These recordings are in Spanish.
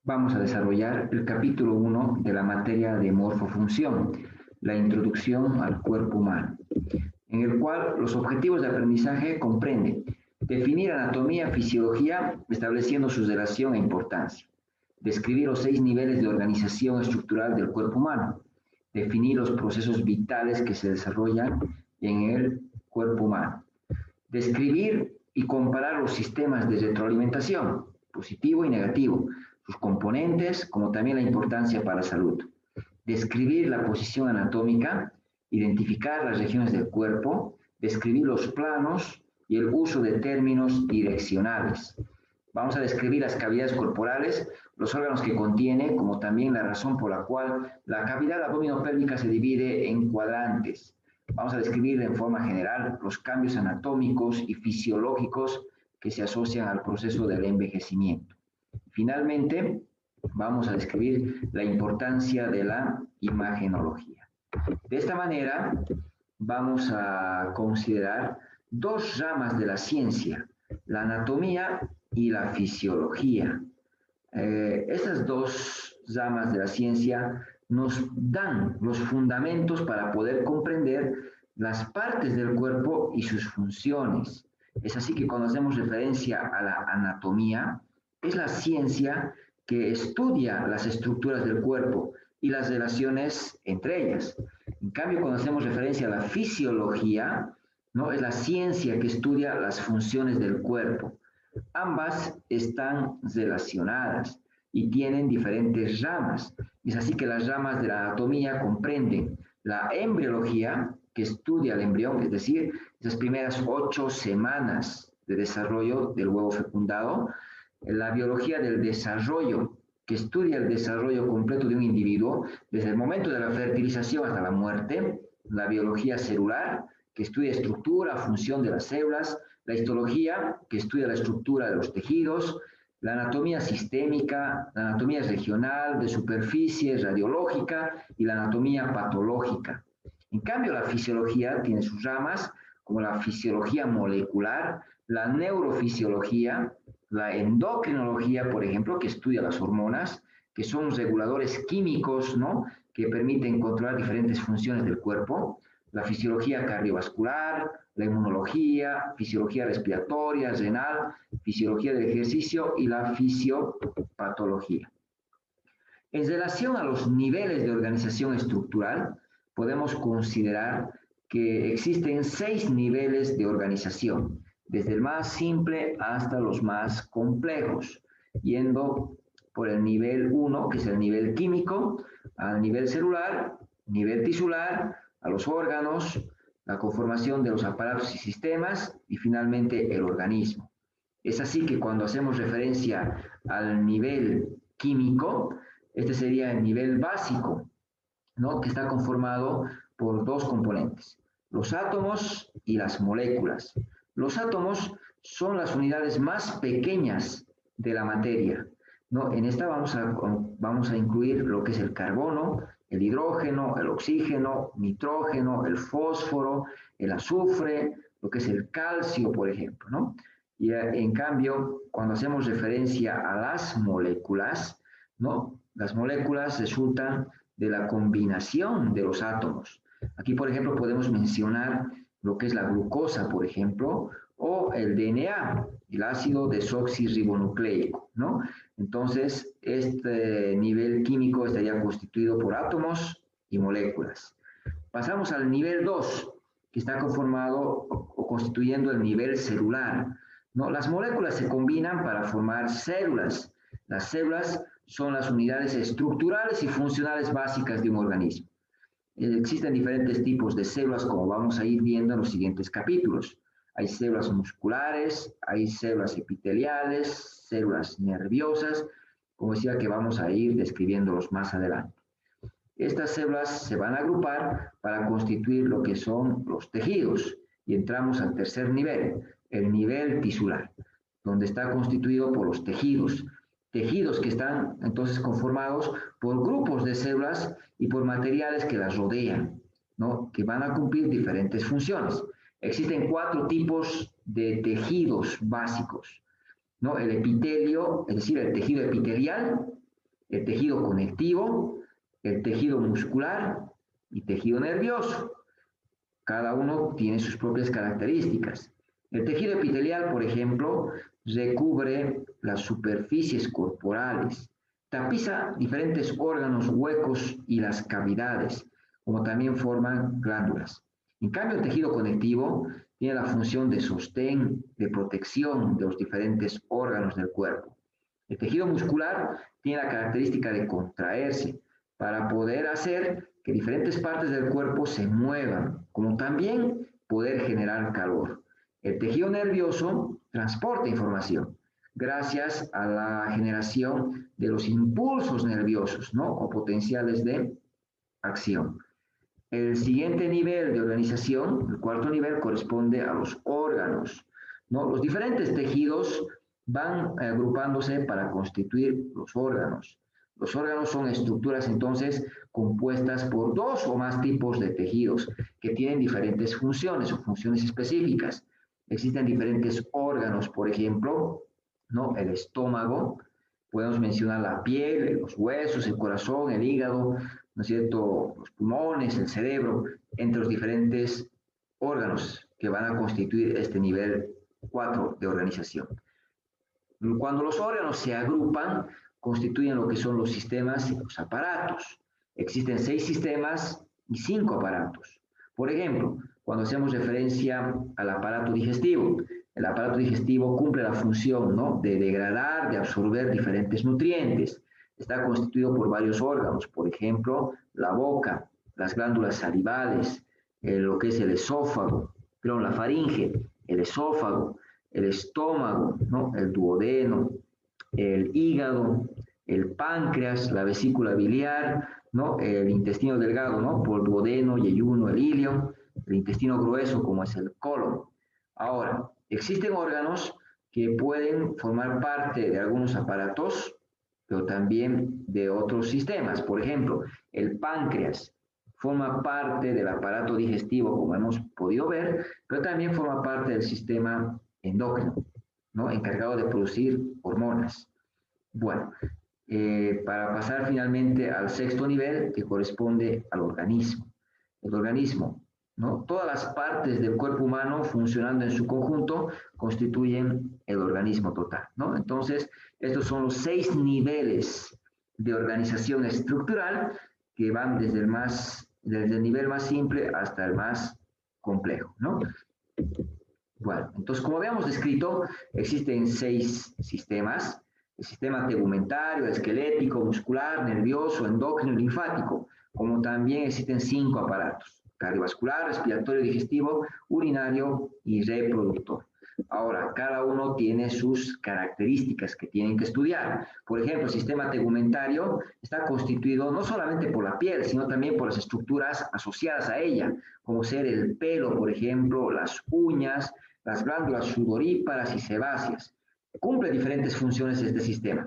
vamos a desarrollar el capítulo 1 de la materia de morfofunción, la introducción al cuerpo humano, en el cual los objetivos de aprendizaje comprenden definir anatomía, fisiología, estableciendo su relación e importancia, describir los 6 niveles de organización estructural del cuerpo humano, definir los procesos vitales que se desarrollan en el cuerpo humano, describir y comparar los sistemas de retroalimentación, positivo y negativo, sus componentes, como también la importancia para la salud, describir la posición anatómica, identificar las regiones del cuerpo, describir los planos y el uso de términos direccionales. Vamos a describir las cavidades corporales, los órganos que contiene, como también la razón por la cual la cavidad abdominopélvica se divide en cuadrantes. Vamos a describir en forma general los cambios anatómicos y fisiológicos que se asocian al proceso del envejecimiento. Finalmente, vamos a describir la importancia de la imagenología. De esta manera, vamos a considerar 2 ramas de la ciencia, la anatomía y la fisiología. Estas 2 ramas de la ciencia nos dan los fundamentos para poder comprender las partes del cuerpo y sus funciones. Es así que cuando hacemos referencia a la anatomía, es la ciencia que estudia las estructuras del cuerpo y las relaciones entre ellas. En cambio, cuando hacemos referencia a la fisiología, ¿no? Es la ciencia que estudia las funciones del cuerpo. Ambas están relacionadas y tienen diferentes ramas. Es así que las ramas de la anatomía comprenden la embriología, que estudia el embrión, es decir, esas primeras 8 semanas de desarrollo del huevo fecundado, la biología del desarrollo, que estudia el desarrollo completo de un individuo, desde el momento de la fertilización hasta la muerte, la biología celular, que estudia estructura, función de las células, la histología, que estudia la estructura de los tejidos, la anatomía sistémica, la anatomía regional, de superficie, radiológica y la anatomía patológica. En cambio, la fisiología tiene sus ramas, como la fisiología molecular, la neurofisiología, la endocrinología, por ejemplo, que estudia las hormonas, que son reguladores químicos, ¿no?, que permiten controlar diferentes funciones del cuerpo, la fisiología cardiovascular, la inmunología, fisiología respiratoria, renal, fisiología del ejercicio y la fisiopatología. En relación a los niveles de organización estructural, podemos considerar que existen 6 niveles de organización, desde el más simple hasta los más complejos, yendo por el nivel 1, que es el nivel químico, al nivel celular, nivel tisular, a los órganos, la conformación de los aparatos y sistemas, y finalmente el organismo. Es así que cuando hacemos referencia al nivel químico, este sería el nivel básico, ¿no?, que está conformado por 2 componentes, los átomos y las moléculas. Los átomos son las unidades más pequeñas de la materia, ¿no? En esta vamos a incluir lo que es el carbono, el hidrógeno, el oxígeno, nitrógeno, el fósforo, el azufre, lo que es el calcio, por ejemplo, ¿no? Y en cambio, cuando hacemos referencia a las moléculas, ¿no?, las moléculas resultan de la combinación de los átomos. Aquí, por ejemplo, podemos mencionar lo que es la glucosa, por ejemplo, o el DNA, el ácido desoxirribonucleico, ¿no? Entonces, este nivel químico estaría constituido por átomos y moléculas. Pasamos al nivel 2, que está conformado o constituyendo el nivel celular, ¿no? Las moléculas se combinan para formar células. Las células son las unidades estructurales y funcionales básicas de un organismo. Existen diferentes tipos de células, como vamos a ir viendo en los siguientes capítulos. Hay células musculares, hay células epiteliales, células nerviosas, como decía, que vamos a ir describiéndolos más adelante. Estas células se van a agrupar para constituir lo que son los tejidos, y entramos al tercer nivel, el nivel tisular, donde está constituido por los tejidos que están entonces conformados por grupos de células y por materiales que las rodean, ¿no?, que van a cumplir diferentes funciones. Existen 4 tipos de tejidos básicos, ¿no? El epitelio, es decir, el tejido epitelial, el tejido conectivo, el tejido muscular y tejido nervioso. Cada uno tiene sus propias características. El tejido epitelial, por ejemplo, recubre las superficies corporales, tapiza diferentes órganos, huecos y las cavidades, como también forman glándulas. En cambio, el tejido conectivo tiene la función de sostén, de protección de los diferentes órganos del cuerpo. El tejido muscular tiene la característica de contraerse para poder hacer que diferentes partes del cuerpo se muevan, como también poder generar calor. El tejido nervioso transporta información gracias a la generación de los impulsos nerviosos, ¿no? O potenciales de acción. El siguiente nivel de organización, el cuarto nivel, corresponde a los órganos, ¿no? Los diferentes tejidos van agrupándose para constituir los órganos. Los órganos son estructuras entonces compuestas por dos o más tipos de tejidos que tienen diferentes funciones o funciones específicas. Existen diferentes órganos, por ejemplo, ¿no? El estómago, podemos mencionar la piel, los huesos, el corazón, el hígado, ¿no es cierto?, los pulmones, el cerebro, entre los diferentes órganos que van a constituir este nivel 4 de organización. Cuando los órganos se agrupan, constituyen lo que son los sistemas y los aparatos. Existen 6 sistemas y 5 aparatos. Por ejemplo, cuando hacemos referencia al aparato digestivo, el aparato digestivo cumple la función, ¿no?, de degradar, de absorber diferentes nutrientes. Está constituido por varios órganos, por ejemplo, la boca, las glándulas salivales, lo que es el esófago, perdón, la faringe, el esófago, el estómago, ¿no?, el duodeno, el hígado, el páncreas, la vesícula biliar, ¿no?, el intestino delgado, ¿no?, por duodeno, yeyuno, el ilio, el intestino grueso, como es el colon. Ahora, existen órganos que pueden formar parte de algunos aparatos, pero también de otros sistemas. Por ejemplo, el páncreas forma parte del aparato digestivo, como hemos podido ver, pero también forma parte del sistema endocrino, ¿no?, encargado de producir hormonas. Bueno, para pasar finalmente al sexto nivel, que corresponde al organismo. El organismo, ¿no?, todas las partes del cuerpo humano funcionando en su conjunto constituyen el organismo total, ¿no? Entonces, estos son los 6 niveles de organización estructural que van desde el nivel más simple hasta el más complejo, ¿no? Bueno, entonces, como habíamos descrito, existen 6 sistemas: el sistema tegumentario, esquelético, muscular, nervioso, endocrino y linfático, como también existen 5 aparatos: cardiovascular, respiratorio, digestivo, urinario y reproductor. Ahora, cada uno tiene sus características que tienen que estudiar. Por ejemplo, el sistema tegumentario está constituido no solamente por la piel, sino también por las estructuras asociadas a ella, como ser el pelo, por ejemplo, las uñas, las glándulas sudoríparas y sebáceas. Cumple diferentes funciones este sistema,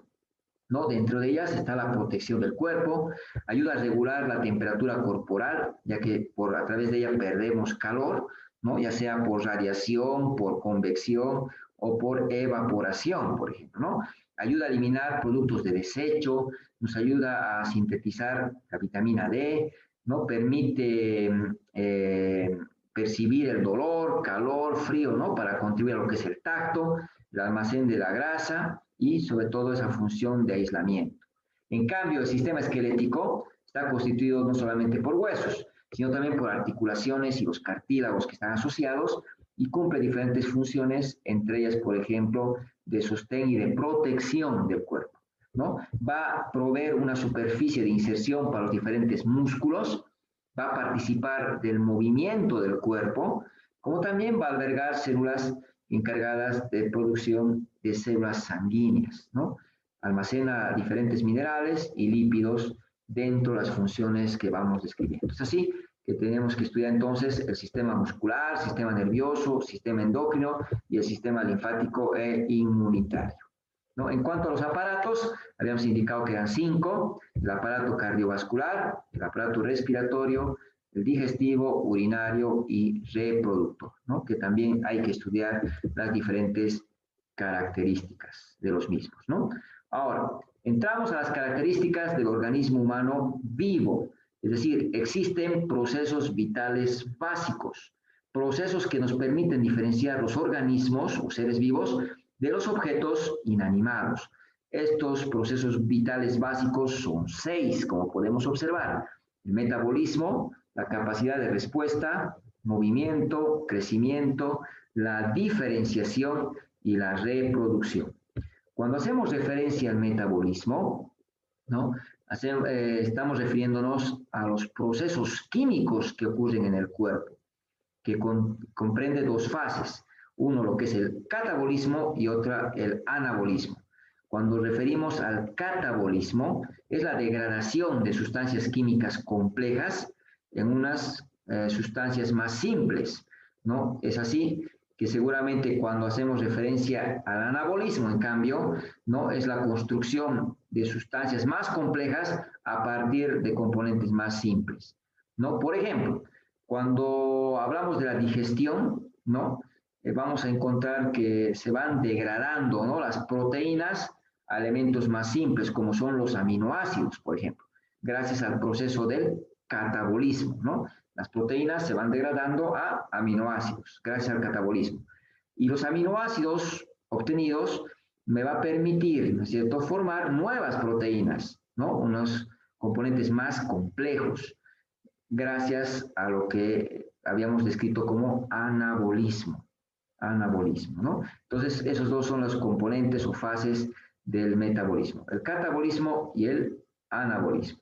¿no? Dentro de ellas está la protección del cuerpo, ayuda a regular la temperatura corporal, ya que a través de ella perdemos calor, ¿no?, ya sea por radiación, por convección o por evaporación, por ejemplo, ¿no? Ayuda a eliminar productos de desecho, nos ayuda a sintetizar la vitamina D, ¿no? Permite percibir el dolor, calor, frío, ¿no?, para contribuir a lo que es el tacto, el almacén de la grasa y sobre todo esa función de aislamiento. En cambio, el sistema esquelético está constituido no solamente por huesos, sino también por articulaciones y los cartílagos que están asociados, y cumple diferentes funciones, entre ellas, por ejemplo, de sostén y de protección del cuerpo, ¿no? Va a proveer una superficie de inserción para los diferentes músculos, va a participar del movimiento del cuerpo, como también va a albergar células encargadas de producción de células sanguíneas, ¿no? Almacena diferentes minerales y lípidos dentro de las funciones que vamos describiendo. Es así que tenemos que estudiar entonces el sistema muscular, sistema nervioso, sistema endocrino y el sistema linfático e inmunitario, ¿no? En cuanto a los aparatos, habíamos indicado que eran 5: el aparato cardiovascular, el aparato respiratorio, el digestivo, urinario y reproductor, ¿no?, que también hay que estudiar las diferentes características de los mismos, ¿no? Ahora, Entramos a las características del organismo humano vivo, es decir, existen procesos vitales básicos, procesos que nos permiten diferenciar los organismos o seres vivos de los objetos inanimados. Estos procesos vitales básicos son 6, como podemos observar: el metabolismo, la capacidad de respuesta, movimiento, crecimiento, la diferenciación y la reproducción. Cuando hacemos referencia al metabolismo, ¿no? Estamos refiriéndonos a los procesos químicos que ocurren en el cuerpo, que comprende dos fases. Uno, lo que es el catabolismo, y otra, el anabolismo. Cuando referimos al catabolismo, es la degradación de sustancias químicas complejas en unas sustancias más simples, ¿no? Es así que seguramente cuando hacemos referencia al anabolismo, en cambio, ¿no? Es la construcción de sustancias más complejas a partir de componentes más simples, ¿no? Por ejemplo, cuando hablamos de la digestión, ¿no? Vamos a encontrar que se van degradando, ¿no? Las proteínas a elementos más simples, como son los aminoácidos, por ejemplo, gracias al proceso del catabolismo, ¿no? Las proteínas se van degradando a aminoácidos, gracias al catabolismo. Y los aminoácidos obtenidos me va a permitir, ¿no es cierto?, formar nuevas proteínas, ¿no? Unos componentes más complejos, gracias a lo que habíamos descrito como anabolismo, ¿no? Entonces, esos dos son los componentes o fases del metabolismo, el catabolismo y el anabolismo.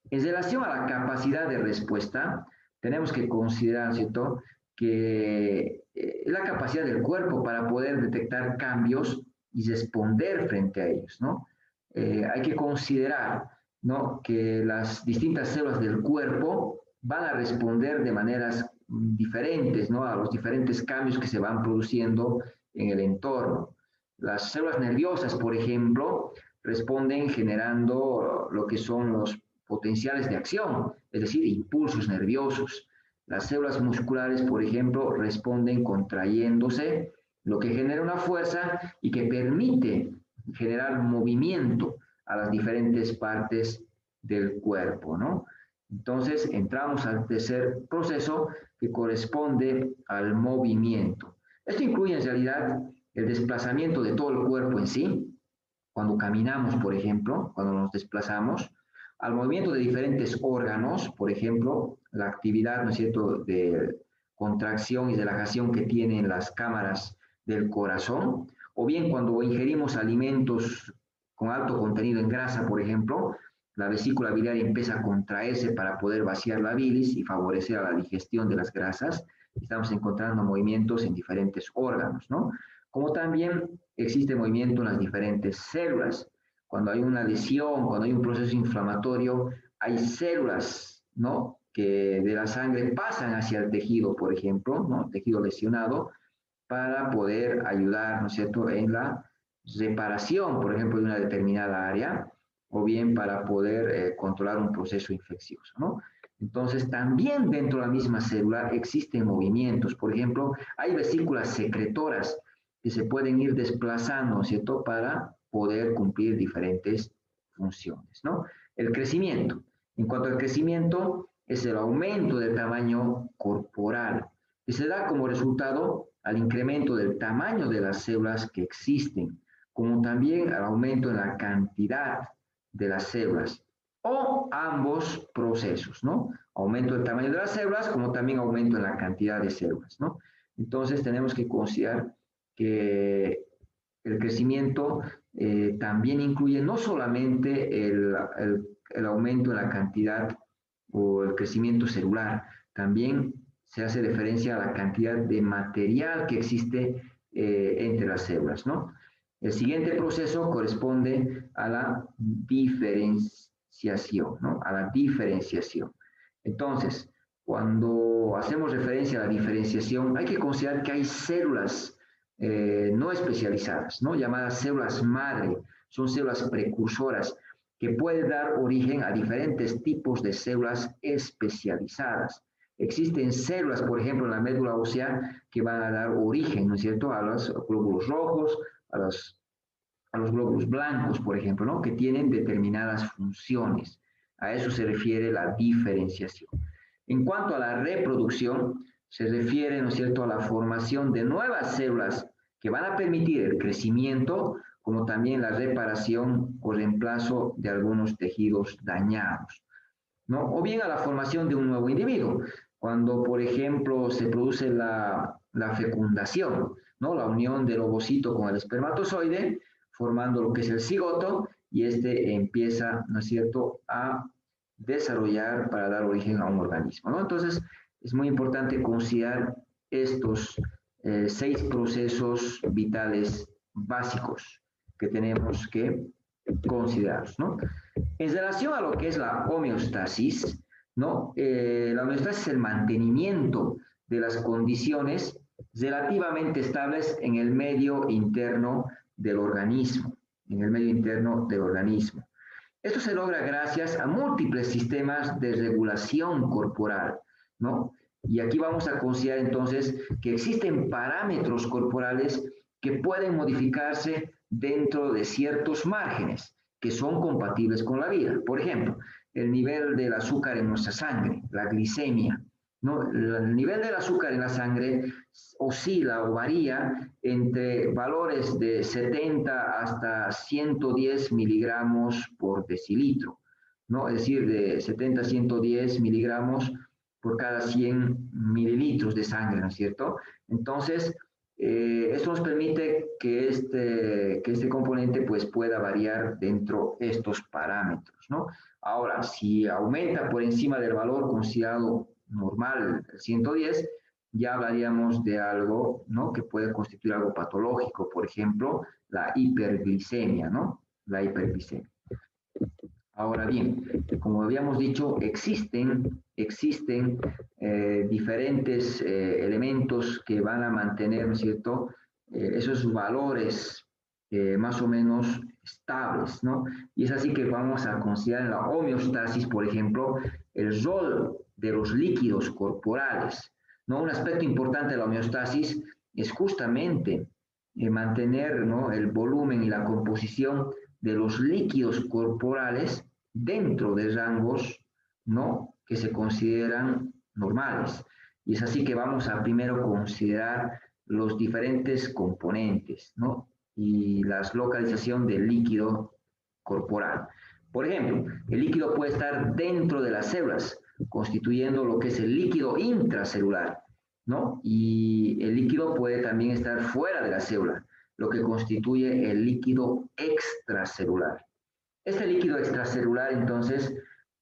En relación a la capacidad de respuesta, tenemos que considerar, ¿cierto?, que la capacidad del cuerpo para poder detectar cambios y responder frente a ellos, ¿no? Hay que considerar, ¿no?, que las distintas células del cuerpo van a responder de maneras diferentes, ¿no?, a los diferentes cambios que se van produciendo en el entorno. Las células nerviosas, por ejemplo, responden generando lo que son los potenciales de acción, es decir, impulsos nerviosos. Las células musculares, por ejemplo, responden contrayéndose, lo que genera una fuerza y que permite generar movimiento a las diferentes partes del cuerpo, ¿no? Entonces, entramos al tercer proceso que corresponde al movimiento. Esto incluye en realidad el desplazamiento de todo el cuerpo en sí, cuando caminamos, por ejemplo, cuando nos desplazamos, al movimiento de diferentes órganos, por ejemplo, la actividad, ¿no es cierto?, de contracción y relajación que tienen las cámaras del corazón, o bien cuando ingerimos alimentos con alto contenido en grasa, por ejemplo, la vesícula biliar empieza a contraerse para poder vaciar la bilis y favorecer a la digestión de las grasas. Estamos encontrando movimientos en diferentes órganos, ¿no? Como también existe movimiento en las diferentes células. Cuando hay una lesión, cuando hay un proceso inflamatorio, hay células, ¿no?, que de la sangre pasan hacia el tejido, por ejemplo, ¿no?, tejido lesionado, para poder ayudar, ¿no es cierto?, en la reparación, por ejemplo, de una determinada área, o bien para poder controlar un proceso infeccioso, ¿no? Entonces, también dentro de la misma célula existen movimientos. Por ejemplo, hay vesículas secretoras que se pueden ir desplazando, ¿no es cierto?, para poder cumplir diferentes funciones, ¿no? El crecimiento. En cuanto al crecimiento, es el aumento del tamaño corporal, que se da como resultado al incremento del tamaño de las células que existen, como también al aumento en la cantidad de las células, o ambos procesos, ¿no? Aumento del tamaño de las células, como también aumento en la cantidad de células, ¿no? Entonces tenemos que considerar que el crecimiento también incluye no solamente el aumento en la cantidad o el crecimiento celular, también se hace referencia a la cantidad de material que existe entre las células, ¿no? El siguiente proceso corresponde a la diferenciación, ¿no? A la diferenciación. Entonces, cuando hacemos referencia a la diferenciación, hay que considerar que hay células no especializadas, ¿no?, llamadas células madre. Son células precursoras que pueden dar origen a diferentes tipos de células especializadas. Existen células, por ejemplo, en la médula ósea que van a dar origen, ¿no es cierto?, a los glóbulos rojos, a los a los glóbulos blancos, por ejemplo, ¿no? Que tienen determinadas funciones. A eso se refiere la diferenciación. En cuanto a la reproducción, se refiere, ¿no es cierto?, a la formación de nuevas células que van a permitir el crecimiento, como también la reparación o reemplazo de algunos tejidos dañados, ¿no? O bien a la formación de un nuevo individuo, cuando, por ejemplo, se produce la fecundación, ¿no? La unión del ovocito con el espermatozoide, formando lo que es el cigoto, y este empieza, ¿no es cierto?, a desarrollar para dar origen a un organismo, ¿no? Entonces, es muy importante considerar estos 6 procesos vitales básicos que tenemos que considerar, ¿no? En relación a lo que es la homeostasis, ¿no? La homeostasis es el mantenimiento de las condiciones relativamente estables en el medio interno del organismo, Esto se logra gracias a múltiples sistemas de regulación corporal, ¿no? Y aquí vamos a considerar entonces que existen parámetros corporales que pueden modificarse dentro de ciertos márgenes que son compatibles con la vida. Por ejemplo, el nivel del azúcar en nuestra sangre, la glicemia, ¿no? El nivel del azúcar en la sangre oscila o varía entre valores de 70 hasta 110 miligramos por decilitro, ¿no? Es decir, de 70 a 110 miligramos por cada 100 mililitros de sangre, ¿no es cierto? Entonces, esto nos permite que este componente pues, pueda variar dentro de estos parámetros, ¿no? Ahora, si aumenta por encima del valor considerado normal, el 110, ya hablaríamos de algo, ¿no? Que puede constituir algo patológico, por ejemplo, la hiperglicemia, ¿no? La hiperglicemia. Ahora bien, como habíamos dicho, existen diferentes elementos que van a mantener, ¿no es cierto?, esos valores más o menos estables, ¿no? Y es así que vamos a considerar en la homeostasis, por ejemplo, el rol de los líquidos corporales, ¿no? Un aspecto importante de la homeostasis es justamente mantener, ¿no?, el volumen y la composición de los líquidos corporales dentro de rangos, ¿no?, que se consideran normales. Y es así que vamos a primero considerar los diferentes componentes, ¿no?, y la localización del líquido corporal. Por ejemplo, el líquido puede estar dentro de las células, constituyendo lo que es el líquido intracelular, ¿no? Y el líquido puede también estar fuera de la célula, lo que constituye el líquido extracelular. Este líquido extracelular, entonces,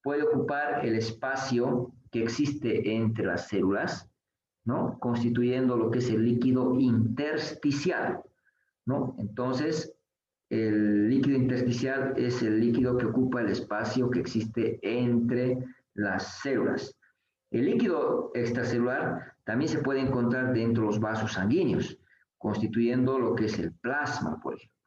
puede ocupar el espacio que existe entre las células, ¿no?, constituyendo lo que es el líquido intersticial, ¿no? Entonces, el líquido intersticial es el líquido que ocupa el espacio que existe entre las células. El líquido extracelular también se puede encontrar dentro de los vasos sanguíneos, constituyendo lo que es el plasma, por ejemplo.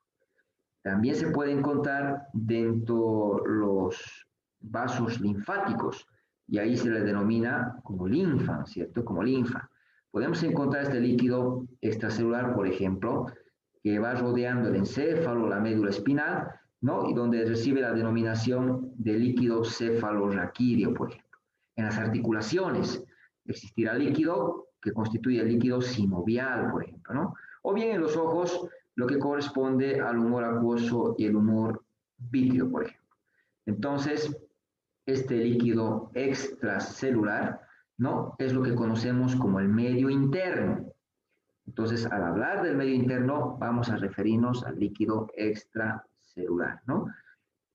También se puede encontrar dentro de los vasos linfáticos, y ahí se le denomina como linfa, ¿cierto? Como linfa. Podemos encontrar este líquido extracelular, por ejemplo, que va rodeando el encéfalo, la médula espinal, ¿no? Y donde recibe la denominación de líquido cefalorraquídeo, por ejemplo. En las articulaciones existirá líquido que constituye el líquido sinovial, por ejemplo, ¿no? O bien en los ojos, lo que corresponde al humor acuoso y el humor vítreo, por ejemplo. Entonces, este líquido extracelular, ¿no?, es lo que conocemos como el medio interno. Entonces, al hablar del medio interno, vamos a referirnos al líquido extracelular, ¿no?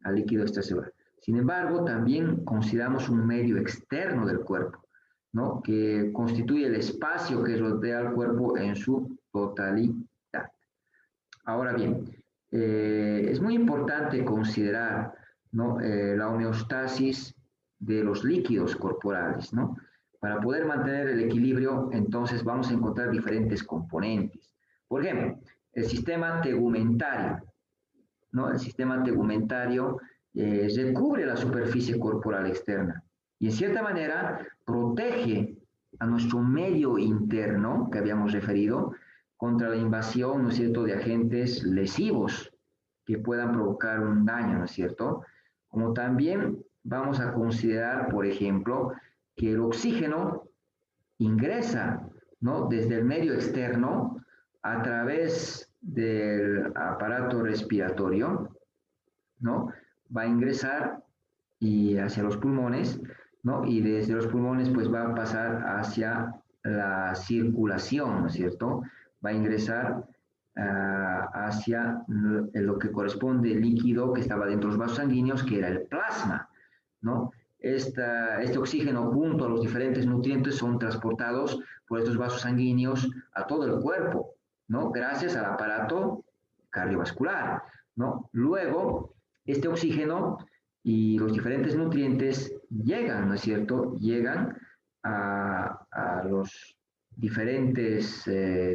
Al líquido extracelular. Sin embargo, también consideramos un medio externo del cuerpo, ¿no?, que constituye el espacio que rodea al cuerpo en su totalidad. Ahora bien, es muy importante considerar, ¿no?, la homeostasis de los líquidos corporales, ¿no? Para poder mantener el equilibrio, entonces vamos a encontrar diferentes componentes. Por ejemplo, el sistema tegumentario, ¿no? El sistema tegumentario recubre la superficie corporal externa y en cierta manera protege a nuestro medio interno, que habíamos referido, contra la invasión, ¿no es cierto?, de agentes lesivos que puedan provocar un daño, ¿no es cierto? Como también vamos a considerar, por ejemplo, que el oxígeno ingresa, ¿no?, desde el medio externo a través del aparato respiratorio, ¿no? Va a ingresar y hacia los pulmones, ¿no? Y desde los pulmones pues va a pasar hacia la circulación, ¿no es cierto? Va a ingresar hacia lo que corresponde el líquido que estaba dentro de los vasos sanguíneos, que era el plasma, ¿no? Este oxígeno junto a los diferentes nutrientes son transportados por estos vasos sanguíneos a todo el cuerpo, ¿no? Gracias al aparato cardiovascular, ¿no? Luego, este oxígeno y los diferentes nutrientes llegan, ¿no es cierto? Llegan a los diferentes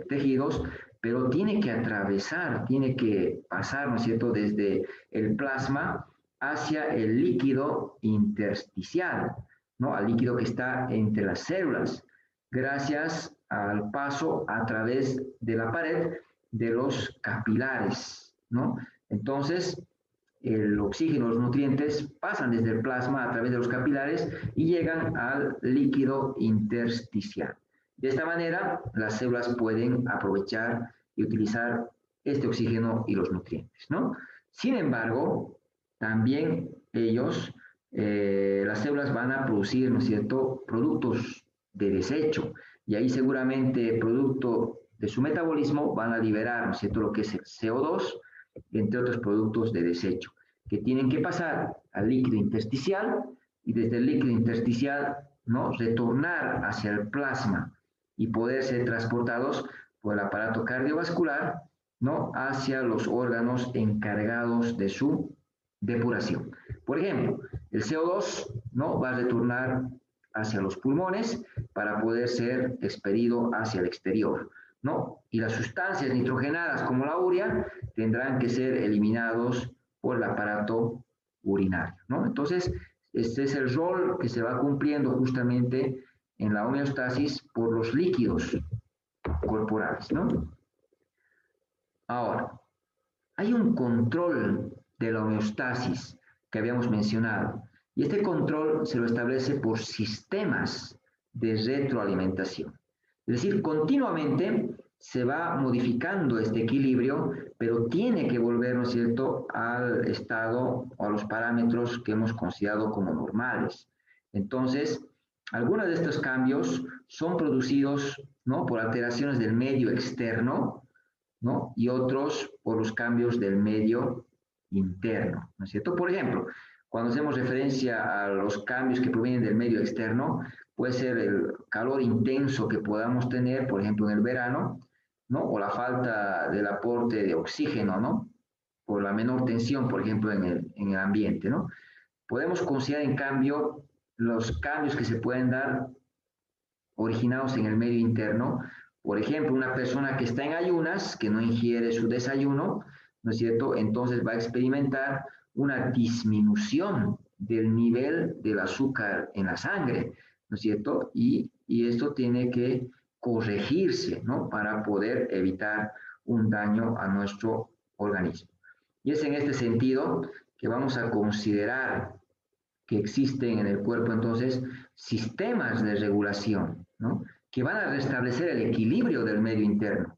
tejidos, pero tiene que atravesar, tiene que pasar, ¿no es cierto?, desde el plasma hacia el líquido intersticial, ¿no?, al líquido que está entre las células, gracias al paso a través de la pared de los capilares, ¿no? Entonces, el oxígeno, los nutrientes pasan desde el plasma a través de los capilares y llegan al líquido intersticial. De esta manera, las células pueden aprovechar y utilizar este oxígeno y los nutrientes, ¿no? Sin embargo, también las células van a producir, ¿no es cierto?, productos de desecho, y ahí seguramente, producto de su metabolismo, van a liberar, ¿no es cierto?, lo que es el CO2, entre otros productos de desecho, que tienen que pasar al líquido intersticial y desde el líquido intersticial, ¿no?, retornar hacia el plasma y poder ser transportados por el aparato cardiovascular, ¿no?, hacia los órganos encargados de su depuración. Por ejemplo, el CO2, ¿no?, va a retornar hacia los pulmones para poder ser expelido hacia el exterior, ¿no? Y las sustancias nitrogenadas como la urea tendrán que ser eliminados por el aparato urinario, ¿no? Entonces, este es el rol que se va cumpliendo justamente en la homeostasis por los líquidos corporales, ¿no? Ahora, hay un control de la homeostasis que habíamos mencionado, y este control se lo establece por sistemas de retroalimentación. Es decir, continuamente se va modificando este equilibrio, pero tiene que volver, ¿no es cierto?, al estado o a los parámetros que hemos considerado como normales. Entonces, algunos de estos cambios son producidos, ¿no?, por alteraciones del medio externo, ¿no?, y otros por los cambios del medio interno, ¿no es cierto? Por ejemplo, cuando hacemos referencia a los cambios que provienen del medio externo, puede ser el calor intenso que podamos tener, por ejemplo, en el verano, ¿no?, o la falta del aporte de oxígeno, ¿no?, por la menor tensión, por ejemplo, en el ambiente, ¿no? Podemos considerar, en cambio, los cambios que se pueden dar originados en el medio interno. Por ejemplo, una persona que está en ayunas, que no ingiere su desayuno, ¿no es cierto?, entonces va a experimentar una disminución del nivel del azúcar en la sangre, ¿no es cierto? Y esto tiene que corregirse, ¿no?, para poder evitar un daño a nuestro organismo. Y es en este sentido que vamos a considerar que existen en el cuerpo entonces sistemas de regulación, ¿no?, que van a restablecer el equilibrio del medio interno,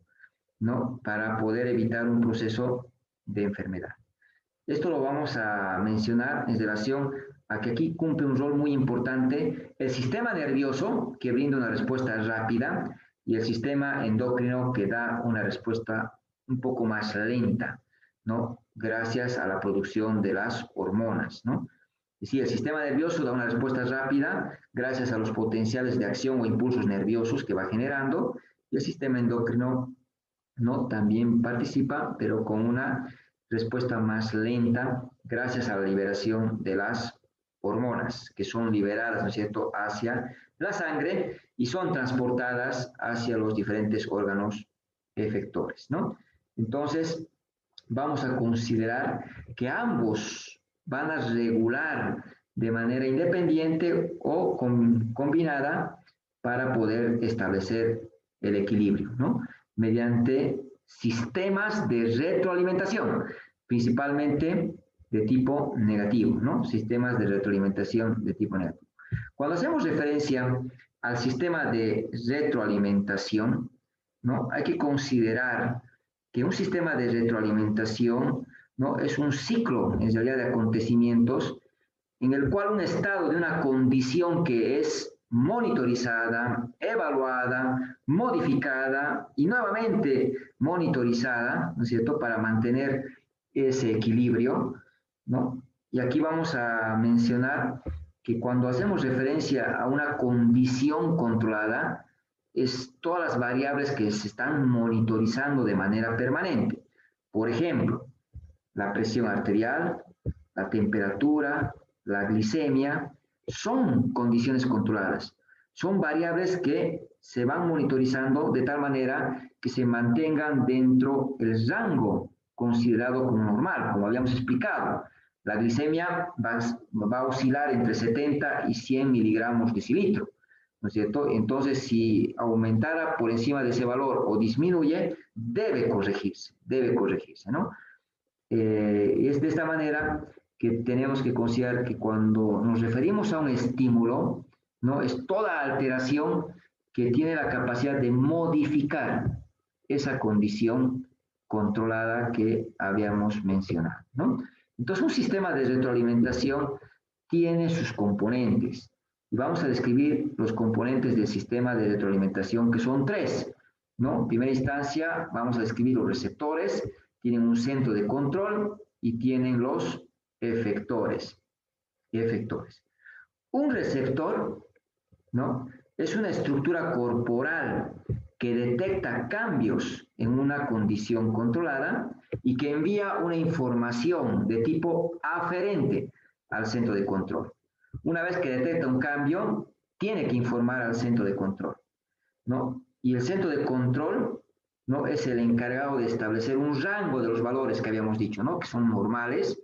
¿no?, para poder evitar un proceso de enfermedad. Esto lo vamos a mencionar en relación a que aquí cumple un rol muy importante el sistema nervioso, que brinda una respuesta rápida, y el sistema endocrino, que da una respuesta un poco más lenta, ¿no?, gracias a la producción de las hormonas, ¿no? Es decir, el sistema nervioso da una respuesta rápida gracias a los potenciales de acción o impulsos nerviosos que va generando, y el sistema endocrino, ¿no?, también participa, pero con una respuesta más lenta gracias a la liberación de las hormonas, que son liberadas, ¿no es cierto?, hacia la sangre y son transportadas hacia los diferentes órganos efectores, ¿no? Entonces, vamos a considerar que ambos van a regular de manera independiente o combinada para poder establecer el equilibrio, ¿no?, mediante sistemas de retroalimentación. principalmente de tipo negativo, ¿no? Sistemas de retroalimentación de tipo negativo. Cuando hacemos referencia al sistema de retroalimentación, ¿no? Hay que considerar que un sistema de retroalimentación, ¿no? Es un ciclo, en realidad, de acontecimientos en el cual un estado de una condición que es monitorizada, evaluada, modificada y nuevamente monitorizada, ¿no es cierto?, para mantener ese equilibrio, ¿no? Y aquí vamos a mencionar que cuando hacemos referencia a una condición controlada, es todas las variables que se están monitorizando de manera permanente. Por ejemplo, la presión arterial, la temperatura, la glicemia, son condiciones controladas. Son variables que se van monitorizando de tal manera que se mantengan dentro del rango considerado como normal, como habíamos explicado. La glicemia va a oscilar entre 70 y 100 miligramos decilitro, ¿no es cierto? Entonces, si aumentara por encima de ese valor o disminuye, debe corregirse, ¿no? Es de esta manera que tenemos que considerar que cuando nos referimos a un estímulo, ¿no? Es toda alteración que tiene la capacidad de modificar esa condición controlada que habíamos mencionado, ¿no? Entonces, un sistema de retroalimentación tiene sus componentes. Y vamos a describir los componentes del sistema de retroalimentación, que son tres, ¿no? En primera instancia, vamos a describir los receptores, tienen un centro de control y tienen los efectores. Un receptor, ¿no? Es una estructura corporal que detecta cambios en una condición controlada y que envía una información de tipo aferente al centro de control. Una vez que detecta un cambio, tiene que informar al centro de control, ¿no? Y el centro de control, ¿no? Es el encargado de establecer un rango de los valores que habíamos dicho, ¿no? Que son normales,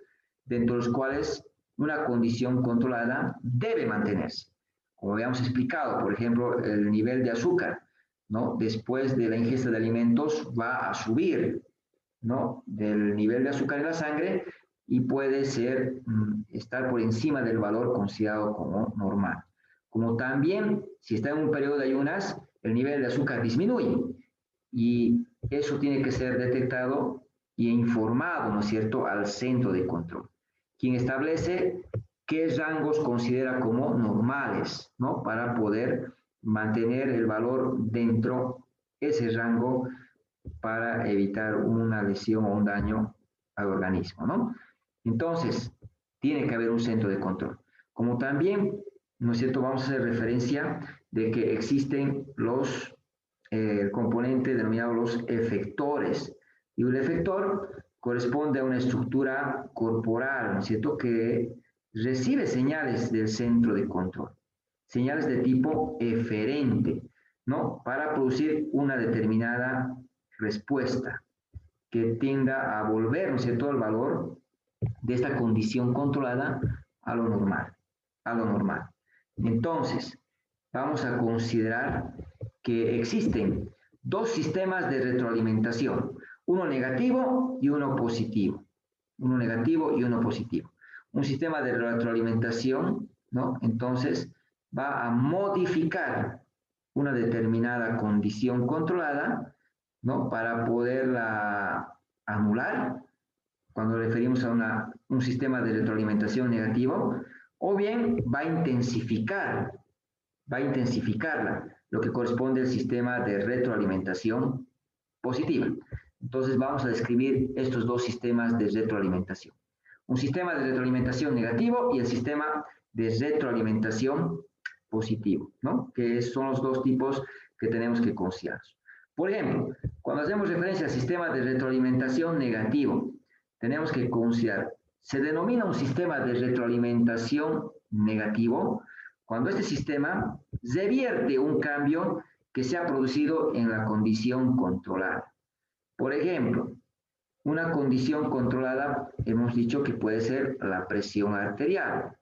dentro de los cuales una condición controlada debe mantenerse. Como habíamos explicado, por ejemplo, el nivel de azúcar, ¿no? Después de la ingesta de alimentos va a subir, ¿no? Del nivel de azúcar en la sangre y puede estar por encima del valor considerado como normal. Como también, si está en un periodo de ayunas, el nivel de azúcar disminuye y eso tiene que ser detectado y informado, ¿no es cierto?, al centro de control, quien establece qué rangos considera como normales, ¿no?, para poder mantener el valor dentro de ese rango para evitar una lesión o un daño al organismo, ¿no? Entonces, tiene que haber un centro de control. Como también, ¿no es cierto?, vamos a hacer referencia de que existen los componentes denominados los efectores. Y un efector corresponde a una estructura corporal, ¿no es cierto?, que recibe señales del centro de control, señales de tipo eferente, ¿no?, para producir una determinada respuesta que tienda a volver, ¿no es cierto?, el valor de esta condición controlada a lo normal, Entonces, vamos a considerar que existen dos sistemas de retroalimentación, uno negativo y uno positivo. Uno negativo y uno positivo. Un sistema de retroalimentación, ¿no?, entonces va a modificar una determinada condición controlada, ¿no?, para poderla anular cuando referimos a un sistema de retroalimentación negativo, o bien va a intensificarla, lo que corresponde al sistema de retroalimentación positiva. Entonces vamos a describir estos dos sistemas de retroalimentación. Un sistema de retroalimentación negativo y el sistema de retroalimentación positivo, ¿no?, que son los dos tipos que tenemos que considerar. Por ejemplo, cuando hacemos referencia al sistema de retroalimentación negativo, tenemos que considerar, se denomina un sistema de retroalimentación negativo cuando este sistema revierte un cambio que se ha producido en la condición controlada. Por ejemplo, una condición controlada, hemos dicho que puede ser la presión arterial,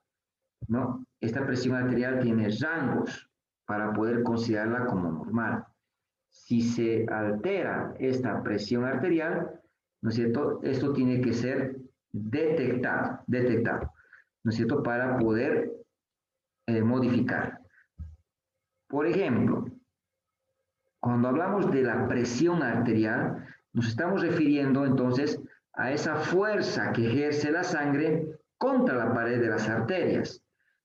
¿no? Esta presión arterial tiene rangos para poder considerarla como normal. Si se altera esta presión arterial, ¿no es cierto? Esto tiene que ser detectado, ¿no es cierto? Para poder modificar. Por ejemplo, cuando hablamos de la presión arterial, nos estamos refiriendo entonces a esa fuerza que ejerce la sangre contra la pared de las arterias.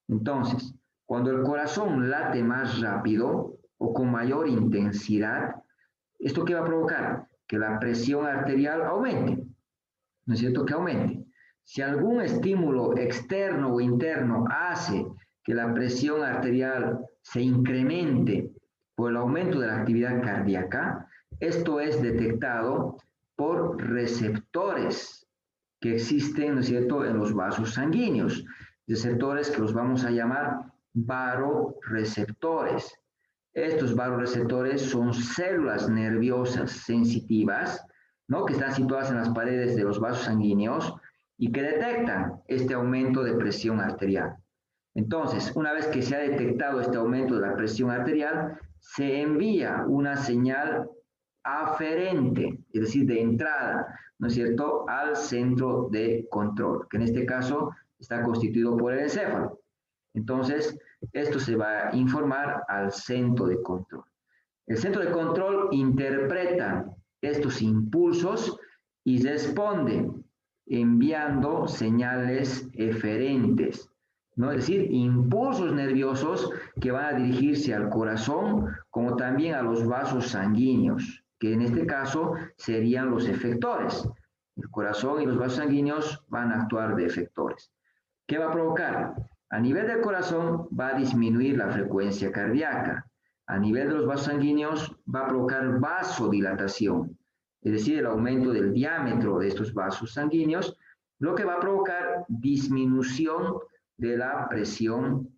Entonces, cuando el corazón late más rápido o con mayor intensidad, ¿esto qué va a provocar? Que la presión arterial aumente, ¿no es cierto? Que aumente. Si algún estímulo externo o interno hace que la presión arterial se incremente por el aumento de la actividad cardíaca, esto es detectado por receptores que existen, ¿no es cierto?, en los vasos sanguíneos, receptores que los vamos a llamar varoreceptores. Estos varoreceptores son células nerviosas sensitivas, ¿no?, que están situadas en las paredes de los vasos sanguíneos y que detectan este aumento de presión arterial. Entonces, una vez que se ha detectado este aumento de la presión arterial, se envía una señal aferente, es decir, de entrada, ¿no es cierto?, al centro de control, que en este caso está constituido por el encéfalo. Entonces, esto se va a informar al centro de control. El centro de control interpreta estos impulsos y responde enviando señales eferentes, ¿no? Es decir, impulsos nerviosos que van a dirigirse al corazón como también a los vasos sanguíneos, que en este caso serían los efectores. El corazón y los vasos sanguíneos van a actuar de efectores. ¿Qué va a provocar? A nivel del corazón va a disminuir la frecuencia cardíaca. A nivel de los vasos sanguíneos va a provocar vasodilatación, es decir, el aumento del diámetro de estos vasos sanguíneos, lo que va a provocar disminución de la presión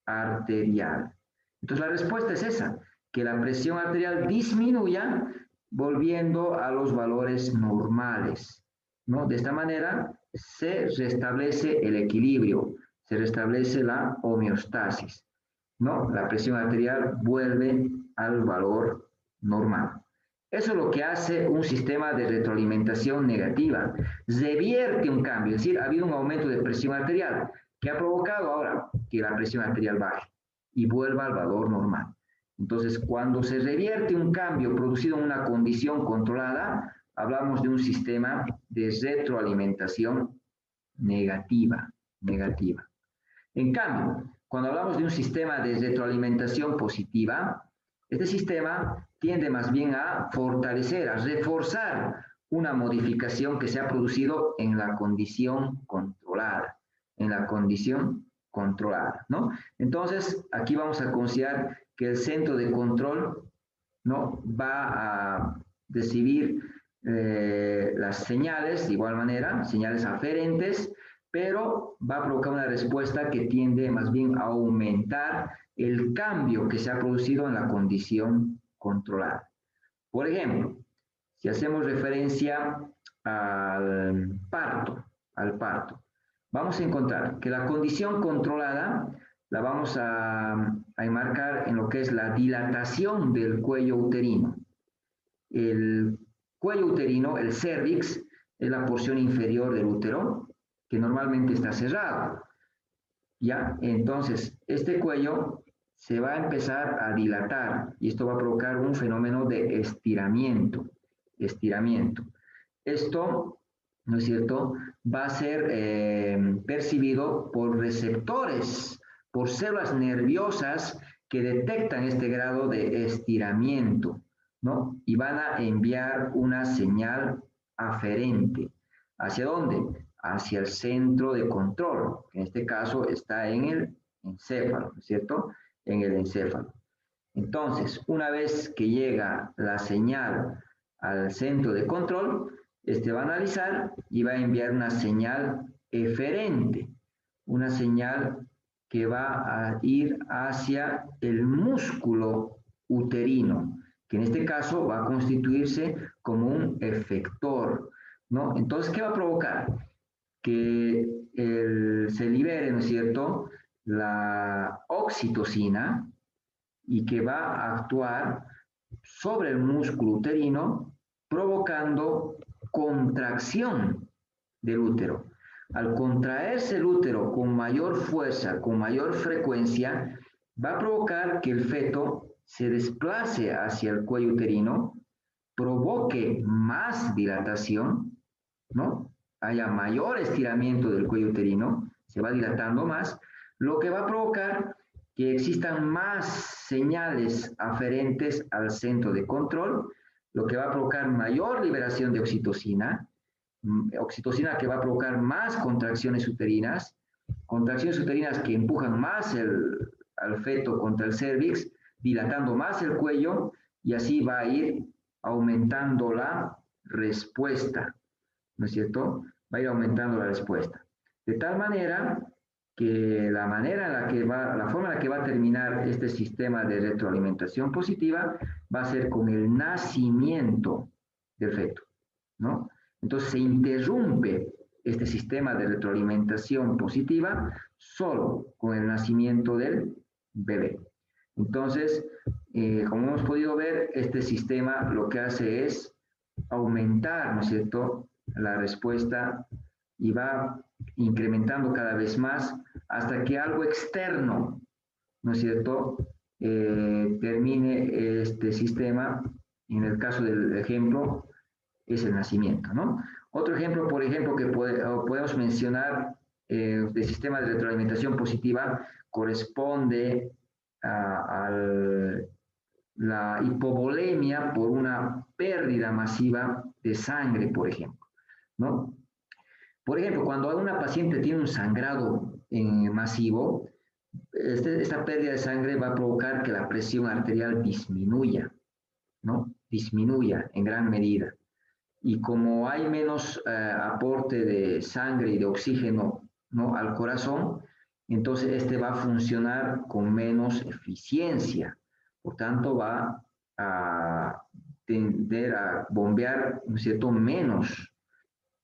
arterial. Entonces la respuesta es esa, que la presión arterial disminuya volviendo a los valores normales, ¿no? De esta manera se restablece el equilibrio, se restablece la homeostasis, ¿no? La presión arterial vuelve al valor normal. Eso es lo que hace un sistema de retroalimentación negativa. Revierte un cambio, es decir, ha habido un aumento de presión arterial que ha provocado ahora que la presión arterial baje y vuelva al valor normal. Entonces, cuando se revierte un cambio producido en una condición controlada, hablamos de un sistema de retroalimentación negativa. En cambio, cuando hablamos de un sistema de retroalimentación positiva, este sistema tiende más bien a fortalecer, a reforzar una modificación que se ha producido en la condición controlada, ¿no? Entonces, aquí vamos a considerar que el centro de control, ¿no?, va a recibir las señales de igual manera, señales aferentes, pero va a provocar una respuesta que tiende más bien a aumentar el cambio que se ha producido en la condición controlada. Por ejemplo, si hacemos referencia al parto, vamos a encontrar que la condición controlada la vamos a enmarcar en lo que es la dilatación del cuello uterino. El cuello uterino, el cérvix, es la porción inferior del útero, que normalmente está cerrado. ¿Ya? Entonces, este cuello se va a empezar a dilatar y esto va a provocar un fenómeno de estiramiento. Esto, ¿no es cierto?, va a ser percibido por receptores, por células nerviosas que detectan este grado de estiramiento, ¿no? Y van a enviar una señal aferente. ¿Hacia dónde? Hacia el centro de control, que en este caso está en el encéfalo, ¿no es cierto? En el encéfalo. Entonces, una vez que llega la señal al centro de control, este va a analizar y va a enviar una señal eferente, una señal que va a ir hacia el músculo uterino, que en este caso va a constituirse como un efector, ¿no? Entonces, ¿qué va a provocar? Que se libere, ¿no es cierto?, la oxitocina y que va a actuar sobre el músculo uterino, provocando contracción del útero. Al contraerse el útero con mayor fuerza, con mayor frecuencia, va a provocar que el feto se desplace hacia el cuello uterino, provoque más dilatación, ¿no? Haya mayor estiramiento del cuello uterino, se va dilatando más, lo que va a provocar que existan más señales aferentes al centro de control, lo que va a provocar mayor liberación de oxitocina que va a provocar más contracciones uterinas que empujan más al feto contra el cérvix, dilatando más el cuello, y así va a ir aumentando la respuesta, ¿no es cierto? Va a ir aumentando la respuesta. De tal manera que la forma en la que va a terminar este sistema de retroalimentación positiva va a ser con el nacimiento del feto, ¿no? Entonces se interrumpe este sistema de retroalimentación positiva solo con el nacimiento del bebé. Entonces, como hemos podido ver, este sistema lo que hace es aumentar, ¿no es cierto?, la respuesta, y va incrementando cada vez más hasta que algo externo, ¿no es cierto?, termine este sistema. En el caso del ejemplo, es el nacimiento, ¿no? Otro ejemplo, por ejemplo, que podemos mencionar del sistema de retroalimentación positiva corresponde a la hipovolemia por una pérdida masiva de sangre, por ejemplo, ¿no? Por ejemplo, cuando una paciente tiene un sangrado masivo, esta pérdida de sangre va a provocar que la presión arterial disminuya, ¿no? Disminuya en gran medida. Y como hay menos aporte de sangre y de oxígeno, ¿no?, al corazón, entonces este va a funcionar con menos eficiencia. Por tanto, va a tender a bombear, ¿no es cierto?, menos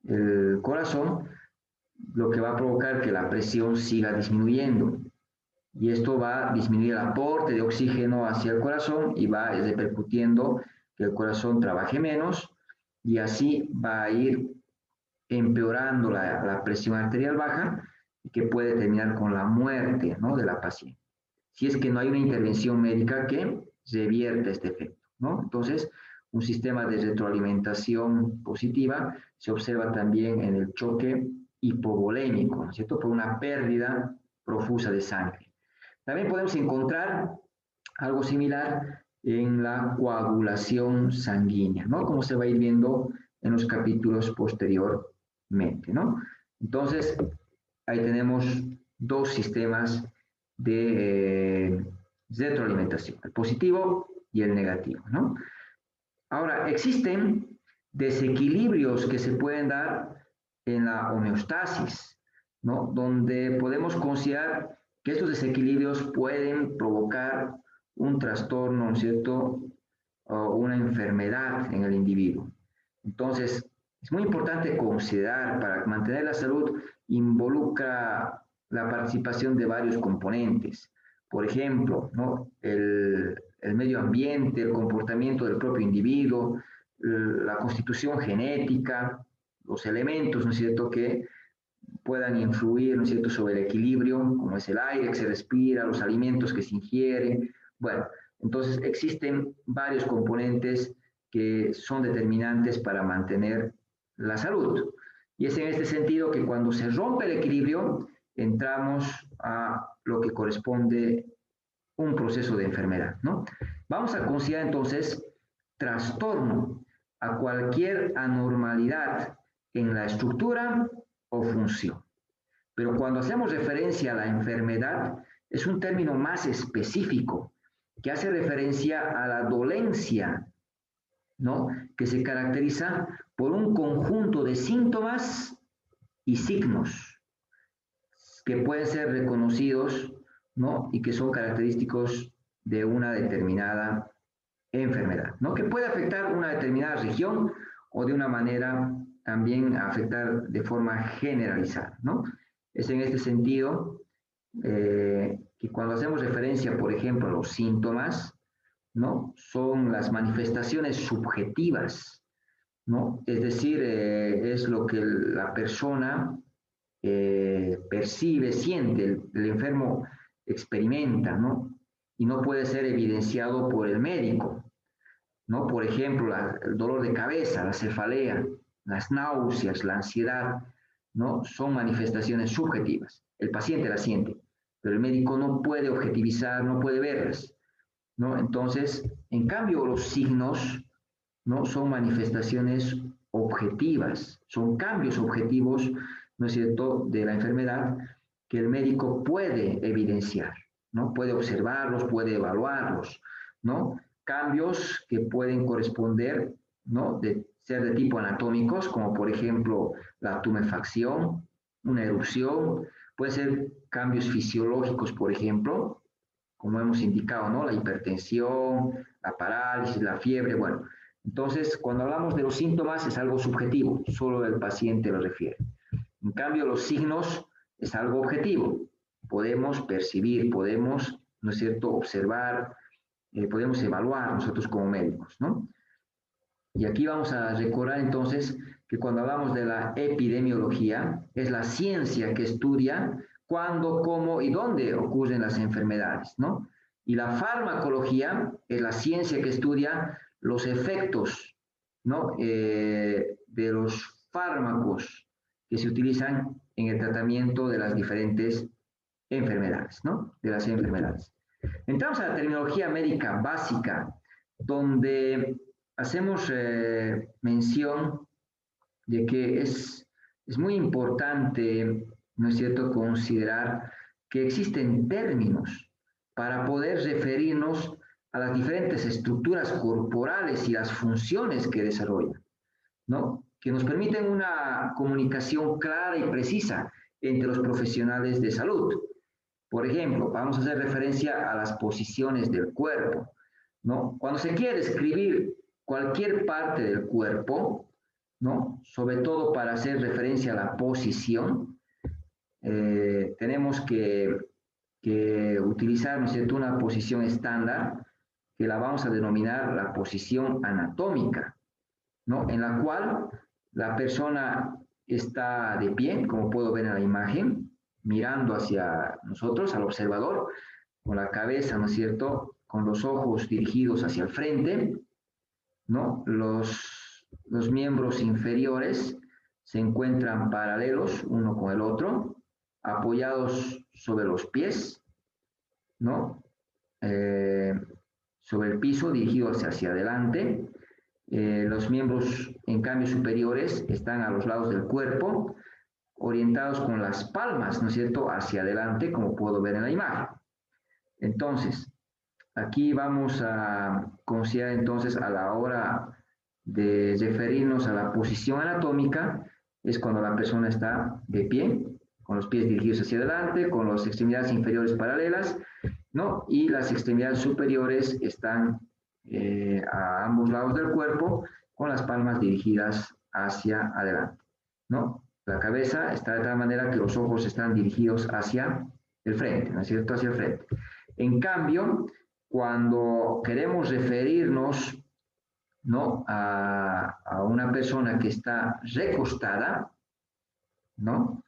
el corazón, lo que va a provocar que la presión siga disminuyendo. Y esto va a disminuir el aporte de oxígeno hacia el corazón y va repercutiendo que el corazón trabaje menos, y así va a ir empeorando la presión arterial baja, que puede terminar con la muerte, ¿no?, de la paciente, si es que no hay una intervención médica que revierta este efecto, ¿no? Entonces, un sistema de retroalimentación positiva se observa también en el choque hipovolémico, ¿no es cierto?, por una pérdida profusa de sangre. También podemos encontrar algo similar en la coagulación sanguínea, ¿no?, como se va a ir viendo en los capítulos posteriormente, ¿no? Entonces, ahí tenemos dos sistemas de retroalimentación, el positivo y el negativo, ¿no? Ahora, existen desequilibrios que se pueden dar en la homeostasis, ¿no?, donde podemos considerar que estos desequilibrios pueden provocar un trastorno, ¿no es cierto?, o una enfermedad en el individuo. Entonces, es muy importante considerar, para mantener la salud, involucra la participación de varios componentes. Por ejemplo, ¿no?, el medio ambiente, el comportamiento del propio individuo, la constitución genética, los elementos, ¿no es cierto?, que puedan influir, ¿no es cierto?, sobre el equilibrio, como es el aire que se respira, los alimentos que se ingieren. Bueno, entonces existen varios componentes que son determinantes para mantener la salud. Y es en este sentido que cuando se rompe el equilibrio, entramos a lo que corresponde un proceso de enfermedad, ¿no? Vamos a considerar entonces trastorno a cualquier anormalidad en la estructura o función. Pero cuando hacemos referencia a la enfermedad, es un término más específico que hace referencia a la dolencia, ¿no?, que se caracteriza por un conjunto de síntomas y signos que pueden ser reconocidos, ¿no?, y que son característicos de una determinada enfermedad, ¿no?, que puede afectar una determinada región o de una manera también afectar de forma generalizada, ¿no? Es en este sentido que cuando hacemos referencia, por ejemplo, a los síntomas, ¿no?, son las manifestaciones subjetivas ¿no? Es decir, es lo que la persona percibe, siente, el enfermo experimenta, ¿no? Y no puede ser evidenciado por el médico, ¿no? Por ejemplo, el dolor de cabeza, la cefalea, las náuseas, la ansiedad, ¿no? Son manifestaciones subjetivas. El paciente las siente, pero el médico no puede objetivizar, no puede verlas, ¿no? Entonces, en cambio, los signos, ¿no? Son manifestaciones objetivas, son cambios objetivos, ¿no es cierto?, de la enfermedad que el médico puede evidenciar, ¿no? Puede observarlos, puede evaluarlos, ¿no? Cambios que pueden corresponder, ¿no?, de ser de tipo anatómicos, como por ejemplo la tumefacción, una erupción, puede ser cambios fisiológicos, por ejemplo, como hemos indicado, ¿no? La hipertensión, la parálisis, la fiebre, bueno. Entonces, cuando hablamos de los síntomas es algo subjetivo, solo el paciente lo refiere. En cambio, los signos es algo objetivo. Podemos percibir, podemos, ¿no es cierto?, observar, podemos evaluar nosotros como médicos, ¿no? Y aquí vamos a recordar entonces que cuando hablamos de la epidemiología, es la ciencia que estudia cuándo, cómo y dónde ocurren las enfermedades, ¿no? Y la farmacología es la ciencia que estudia los efectos, ¿no?, de los fármacos que se utilizan en el tratamiento de las diferentes enfermedades, ¿no? De las enfermedades. Entramos a la terminología médica básica, donde hacemos mención de que es muy importante, ¿no es cierto?, considerar que existen términos para poder referirnos a las diferentes estructuras corporales y las funciones que desarrollan, ¿no?, que nos permiten una comunicación clara y precisa entre los profesionales de salud. Por ejemplo, vamos a hacer referencia a las posiciones del cuerpo, ¿no? Cuando se quiere describir cualquier parte del cuerpo, ¿no?, sobre todo para hacer referencia a la posición, tenemos que utilizar, ¿no es cierto?, una posición estándar que la vamos a denominar la posición anatómica, ¿no?, en la cual la persona está de pie, como puedo ver en la imagen, mirando hacia nosotros, al observador, con la cabeza, ¿no es cierto?, con los ojos dirigidos hacia el frente, ¿no? Los miembros inferiores se encuentran paralelos uno con el otro, apoyados sobre los pies, ¿no? Sobre el piso, dirigidos hacia adelante. Los miembros, en cambio, superiores están a los lados del cuerpo, orientados con las palmas, ¿no es cierto?, hacia adelante, como puedo ver en la imagen. Entonces, aquí vamos a considerar entonces a la hora de referirnos a la posición anatómica, es cuando la persona está de pie, con los pies dirigidos hacia adelante, con las extremidades inferiores paralelas, ¿no? Y las extremidades superiores están a ambos lados del cuerpo, con las palmas dirigidas hacia adelante, ¿no? La cabeza está de tal manera que los ojos están dirigidos hacia el frente, ¿no es cierto?, hacia el frente. En cambio, cuando queremos referirnos, ¿no?, a una persona que está recostada, ¿no?,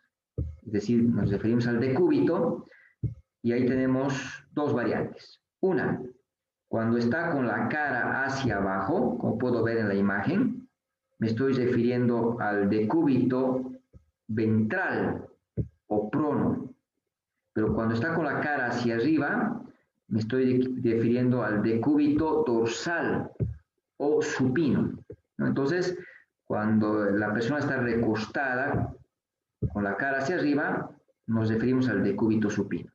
es decir, nos referimos al decúbito, y ahí tenemos dos variantes. Una, cuando está con la cara hacia abajo, como puedo ver en la imagen, me estoy refiriendo al decúbito ventral o prono. Pero cuando está con la cara hacia arriba, me estoy refiriendo al decúbito dorsal o supino, ¿no? Entonces, cuando la persona está recostada con la cara hacia arriba, nos referimos al decúbito supino.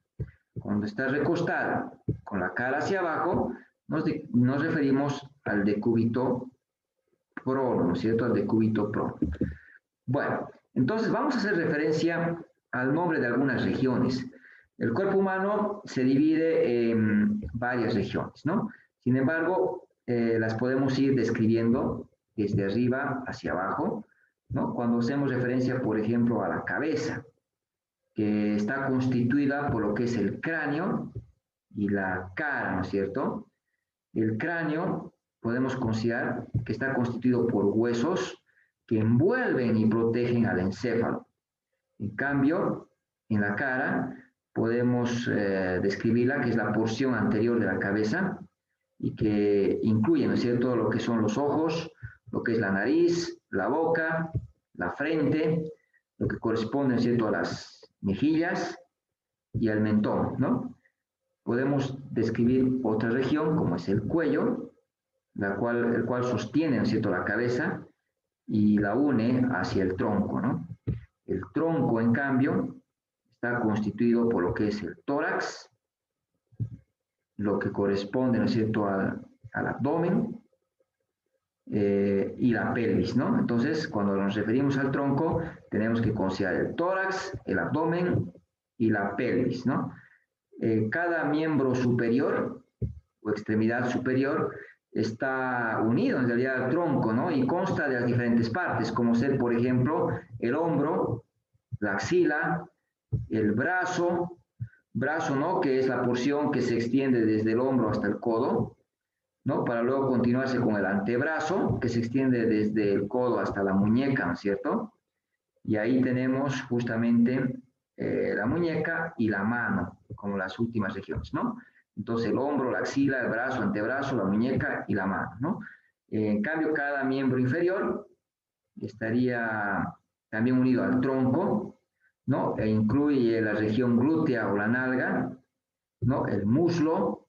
Cuando está recostada con la cara hacia abajo, nos referimos al decúbito prono, ¿no es cierto?, al decúbito prono. Bueno, entonces vamos a hacer referencia al nombre de algunas regiones. El cuerpo humano se divide en varias regiones, ¿no? Sin embargo, las podemos ir describiendo desde arriba hacia abajo, ¿no? Cuando hacemos referencia, por ejemplo, a la cabeza, que está constituida por lo que es el cráneo y la cara, ¿no es cierto? El cráneo podemos considerar que está constituido por huesos que envuelven y protegen al encéfalo. En cambio, en la cara podemos describirla, que es la porción anterior de la cabeza y que incluye, ¿no es cierto?, lo que son los ojos, lo que es la nariz, la boca, la frente, lo que corresponde, ¿no es cierto?, a las mejillas y al mentón, ¿no? Podemos describir otra región, como es el cuello, el cual sostiene, ¿no es cierto?, la cabeza y la une hacia el tronco, ¿no? El tronco, en cambio, está constituido por lo que es el tórax, lo que corresponde, ¿no es cierto?, al abdomen y la pelvis, ¿no? Entonces, cuando nos referimos al tronco, tenemos que considerar el tórax, el abdomen y la pelvis, ¿no? Cada miembro superior o extremidad superior está unido en realidad al tronco, ¿no? Y consta de las diferentes partes, como ser, por ejemplo, el hombro, la axila, el brazo, ¿no?, que es la porción que se extiende desde el hombro hasta el codo, ¿no?, para luego continuarse con el antebrazo, que se extiende desde el codo hasta la muñeca, ¿no es cierto? Y ahí tenemos justamente la muñeca y la mano, como las últimas regiones, ¿no? Entonces el hombro, la axila, el brazo, antebrazo, la muñeca y la mano, ¿no? En cambio, cada miembro inferior estaría también unido al tronco, ¿no? E incluye la región glútea o la nalga, ¿no?, el muslo,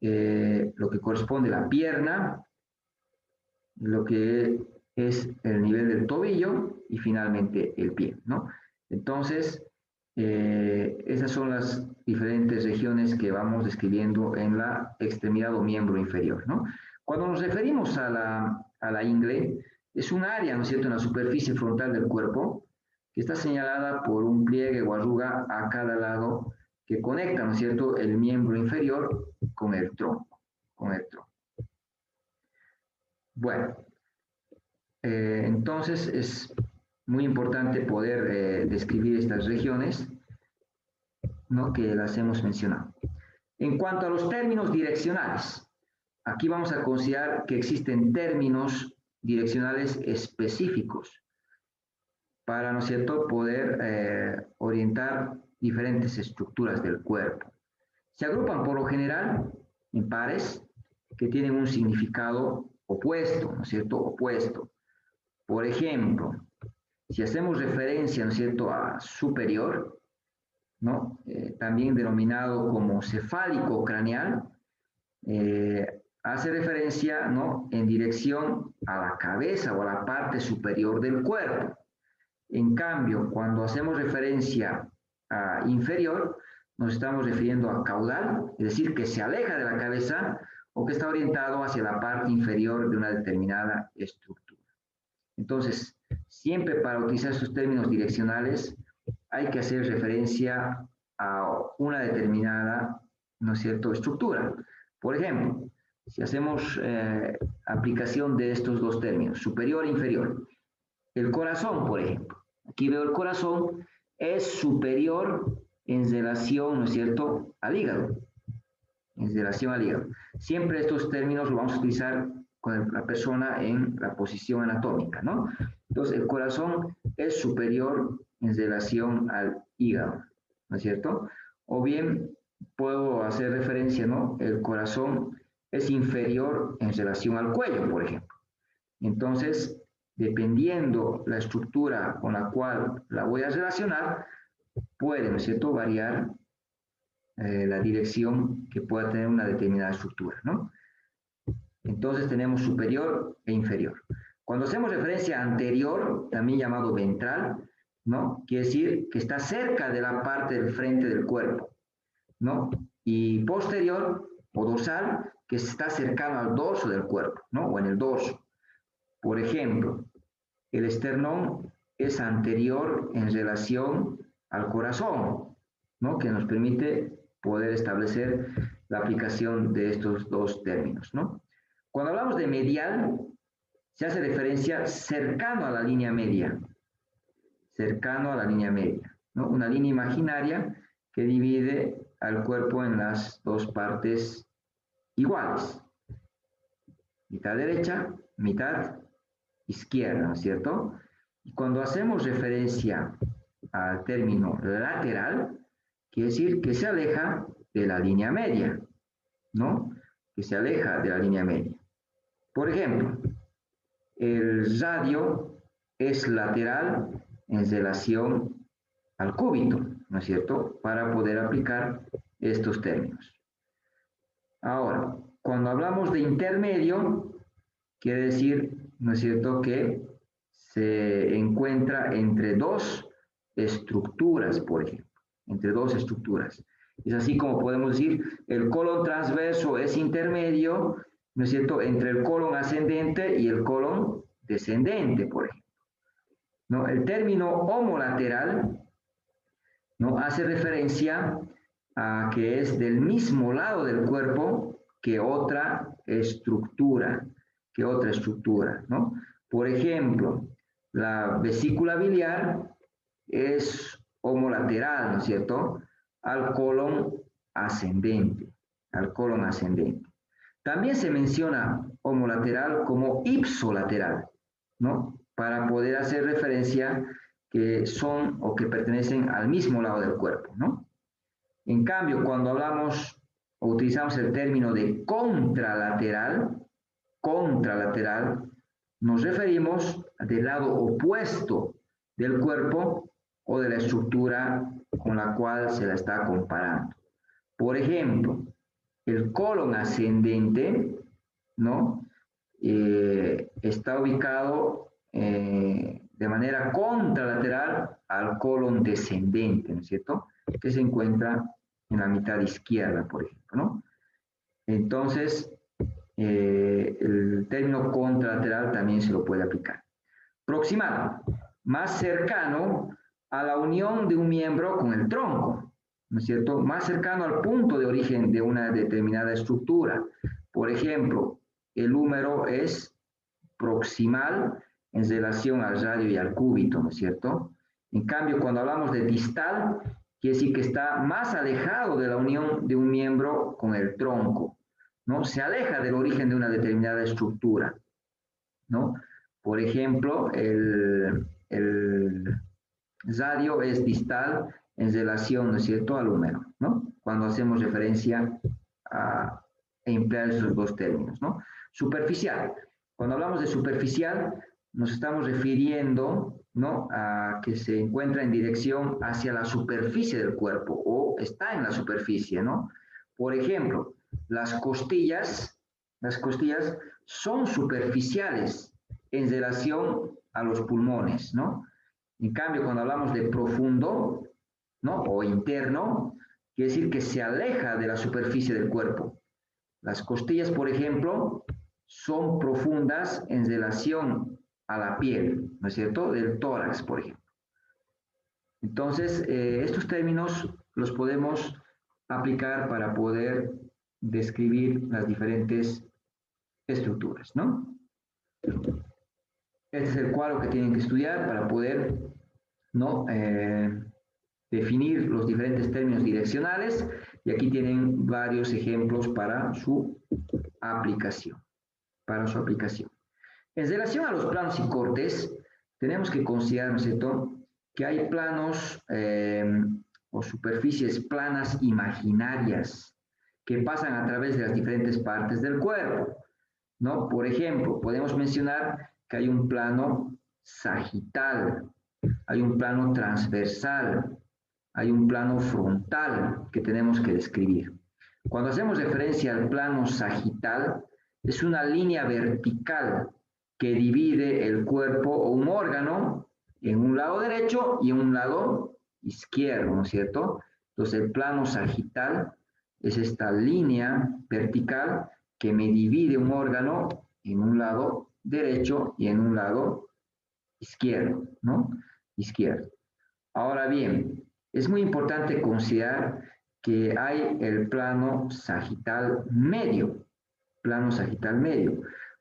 lo que corresponde a la pierna, lo que es el nivel del tobillo y finalmente el pie, ¿no? Entonces, esas son las diferentes regiones que vamos describiendo en la extremidad o miembro inferior, ¿no? Cuando nos referimos a la ingle, es un área, ¿no es cierto?, en la superficie frontal del cuerpo que está señalada por un pliegue o arruga a cada lado que conecta, ¿no es cierto?, el miembro inferior con el tronco, Bueno, entonces es muy importante poder describir estas regiones, ¿no?, que las hemos mencionado. En cuanto a los términos direccionales, aquí vamos a considerar que existen términos direccionales específicos para, ¿no es cierto?, poder orientar diferentes estructuras del cuerpo. Se agrupan por lo general en pares que tienen un significado opuesto, ¿no es cierto?, opuesto. Por ejemplo, si hacemos referencia, ¿no es cierto?, a superior, ¿no?, también denominado como cefálico craneal, hace referencia, ¿no?, en dirección a la cabeza o a la parte superior del cuerpo. En cambio, cuando hacemos referencia a inferior, nos estamos refiriendo a caudal, es decir, que se aleja de la cabeza o que está orientado hacia la parte inferior de una determinada estructura. Entonces, siempre para utilizar estos términos direccionales hay que hacer referencia a una determinada, ¿no es cierto?, estructura. Por ejemplo, si hacemos aplicación de estos dos términos, superior e inferior, el corazón, por ejemplo, aquí veo el corazón, es superior en relación, ¿no es cierto?, al hígado, en relación al hígado. Siempre estos términos los vamos a utilizar con la persona en la posición anatómica, ¿no? Entonces, el corazón es superior en relación al hígado, ¿no es cierto? O bien puedo hacer referencia, ¿no?, el corazón es inferior en relación al cuello, por ejemplo. Entonces, dependiendo la estructura con la cual la voy a relacionar, puede, ¿no es cierto?, variar la dirección que pueda tener una determinada estructura, ¿no? Entonces tenemos superior e inferior. Cuando hacemos referencia a anterior, también llamado ventral, ¿no?, quiere decir que está cerca de la parte del frente del cuerpo, ¿no? Y posterior o dorsal, que está cercano al dorso del cuerpo, ¿no?, o en el dorso. Por ejemplo, el esternón es anterior en relación al corazón, ¿no?, que nos permite poder establecer la aplicación de estos dos términos, ¿no? Cuando hablamos de medial, se hace referencia cercano a la línea media, ¿no?, una línea imaginaria que divide al cuerpo en las dos partes iguales. mitad derecha, mitad izquierda, ¿no es cierto? Y cuando hacemos referencia al término lateral, quiere decir que se aleja de la línea media, ¿no? Que se aleja de la línea media. Por ejemplo, el radio es lateral en relación al cúbito, ¿no es cierto? Para poder aplicar estos términos. Ahora, cuando hablamos de intermedio, quiere decir, ¿no es cierto?, que se encuentra entre dos estructuras, por ejemplo, entre dos estructuras. Es así como podemos decir, el colon transverso es intermedio, ¿no es cierto?, entre el colon ascendente y el colon descendente, por ejemplo. ¿No? El término homolateral, ¿no?, hace referencia a que es del mismo lado del cuerpo que otra estructura, ¿no? Por ejemplo, la vesícula biliar es homolateral, ¿no es cierto?, al colon ascendente, También se menciona homolateral como ipsolateral, ¿no?, para poder hacer referencia que son o que pertenecen al mismo lado del cuerpo, ¿no? En cambio, cuando hablamos o utilizamos el término de contralateral, nos referimos del lado opuesto del cuerpo o de la estructura con la cual se la está comparando. Por ejemplo, el colon ascendente, ¿no?, está ubicado de manera contralateral al colon descendente, ¿no es cierto?, que se encuentra en la mitad izquierda, por ejemplo, ¿no? Entonces, el término contralateral también se lo puede aplicar. Proximal, más cercano a la unión de un miembro con el tronco, ¿no es cierto?, más cercano al punto de origen de una determinada estructura. Por ejemplo, el húmero es proximal en relación al radio y al cúbito, ¿no es cierto? En cambio, cuando hablamos de distal, quiere decir que está más alejado de la unión de un miembro con el tronco, ¿no? Se aleja del origen de una determinada estructura, ¿no? Por ejemplo, el radio es distal en relación, ¿no es cierto?, al húmero, ¿no?, cuando hacemos referencia a emplear esos dos términos, ¿no? Superficial. Cuando hablamos de superficial, nos estamos refiriendo, ¿no?, a que se encuentra en dirección hacia la superficie del cuerpo o está en la superficie, ¿no? Por ejemplo, las costillas son superficiales en relación a los pulmones, ¿no? En cambio, cuando hablamos de profundo, ¿no?, o interno, quiere decir que se aleja de la superficie del cuerpo. Las costillas, por ejemplo, son profundas en relación a la piel, ¿no es cierto?, del tórax, por ejemplo. Entonces, estos términos los podemos aplicar para poder describir las diferentes estructuras, ¿no? Este es el cuadro que tienen que estudiar para poder, ¿no?, definir los diferentes términos direccionales, y aquí tienen varios ejemplos para su aplicación. En relación a los planos y cortes, tenemos que considerar, ¿no es cierto?, que hay planos o superficies planas imaginarias que pasan a través de las diferentes partes del cuerpo, ¿no? Por ejemplo, podemos mencionar que hay un plano sagital, hay un plano transversal, hay un plano frontal que tenemos que describir. Cuando hacemos referencia al plano sagital, es una línea vertical que divide el cuerpo o un órgano en un lado derecho y en un lado izquierdo, ¿no es cierto? Entonces, el plano sagital es esta línea vertical que me divide un órgano en un lado derecho y en un lado izquierdo, ¿no? Izquierdo. Ahora bien, es muy importante considerar que hay el plano sagital medio,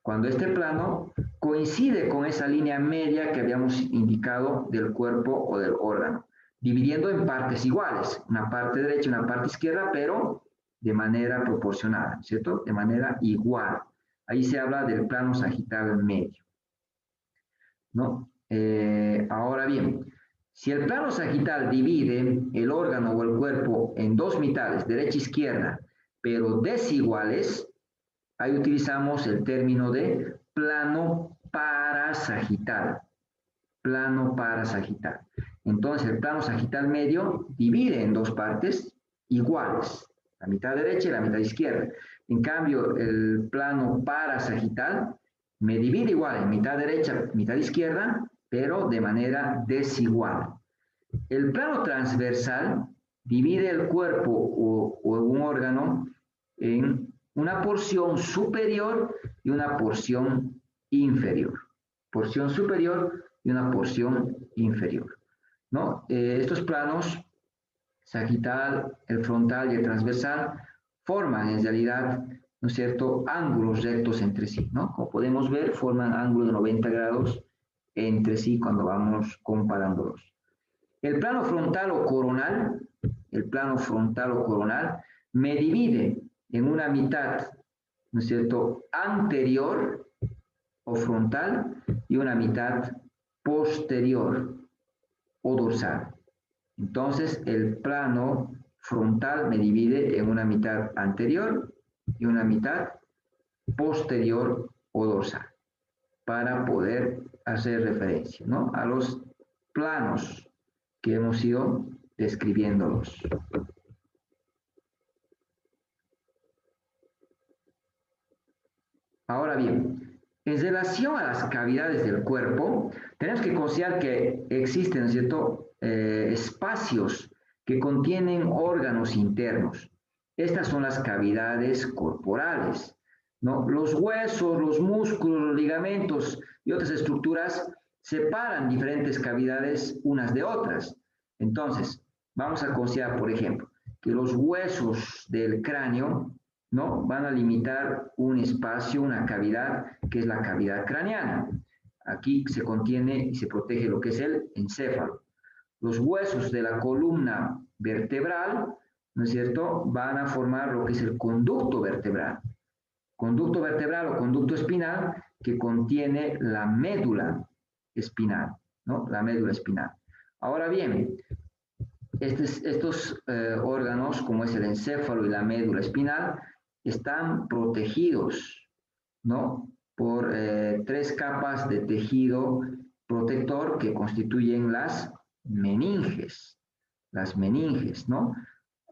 cuando este plano coincide con esa línea media que habíamos indicado del cuerpo o del órgano, dividiendo en partes iguales, una parte derecha y una parte izquierda, pero de manera proporcionada, ¿cierto?, de manera igual. Ahí se habla del plano sagital medio, ¿no? Ahora bien, si el plano sagital divide el órgano o el cuerpo en dos mitades, derecha e izquierda, pero desiguales, ahí utilizamos el término de plano parasagital. Plano parasagital. Entonces, el plano sagital medio divide en dos partes iguales, la mitad derecha y la mitad izquierda. En cambio, el plano parasagital me divide igual en mitad derecha, mitad izquierda, pero de manera desigual. El plano transversal divide el cuerpo o un órgano en una porción superior y una porción inferior. Porción superior y una porción inferior, ¿no? Estos planos, sagital, el frontal y el transversal, forman en realidad, ¿no es cierto?, ángulos rectos entre sí, ¿no? Como podemos ver, forman ángulos de 90 grados entre sí cuando vamos comparándolos. El plano frontal o coronal, me divide en una mitad, ¿no es cierto?, anterior o frontal y una mitad posterior o dorsal. Entonces, el plano frontal me divide en una mitad anterior y una mitad posterior o dorsal para poder hacer referencia, ¿no?, a los planos que hemos ido describiéndolos. Ahora bien, en relación a las cavidades del cuerpo, tenemos que considerar que existen, ¿cierto?, espacios que contienen órganos internos. Estas son las cavidades corporales, ¿no? Los huesos, los músculos, los ligamentos y otras estructuras separan diferentes cavidades unas de otras. Entonces, vamos a considerar, por ejemplo, que los huesos del cráneo, ¿no?, van a limitar un espacio, una cavidad, que es la cavidad craneana. Aquí se contiene y se protege lo que es el encéfalo. Los huesos de la columna vertebral, ¿no es cierto?, van a formar lo que es el conducto vertebral. Conducto vertebral o conducto espinal que contiene la médula espinal, ¿no?, la médula espinal. Ahora bien, estos órganos, como es el encéfalo y la médula espinal, están protegidos, ¿no?, por tres capas de tejido protector que constituyen las meninges, ¿no?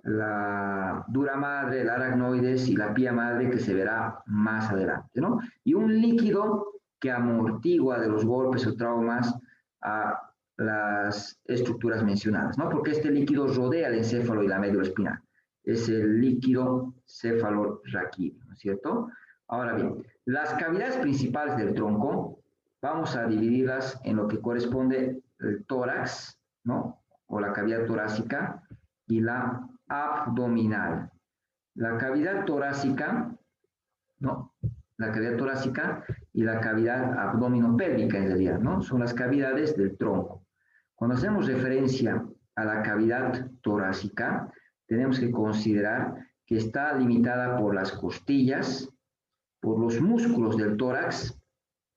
La dura madre, el aracnoides y la pía madre, que se verá más adelante, ¿no? Y un líquido que amortigua de los golpes o traumas a las estructuras mencionadas, ¿no? Porque este líquido rodea el encéfalo y la médula espinal. Es el líquido cefalorraquídeo, ¿no es cierto? Ahora bien, las cavidades principales del tronco vamos a dividirlas en lo que corresponde el tórax, ¿no?, o la cavidad torácica, y la abdominal. La cavidad torácica, ¿no?, la cavidad torácica y la cavidad abdominopélvica en realidad, ¿no?, son las cavidades del tronco. Cuando hacemos referencia a la cavidad torácica, tenemos que considerar que está limitada por las costillas, por los músculos del tórax,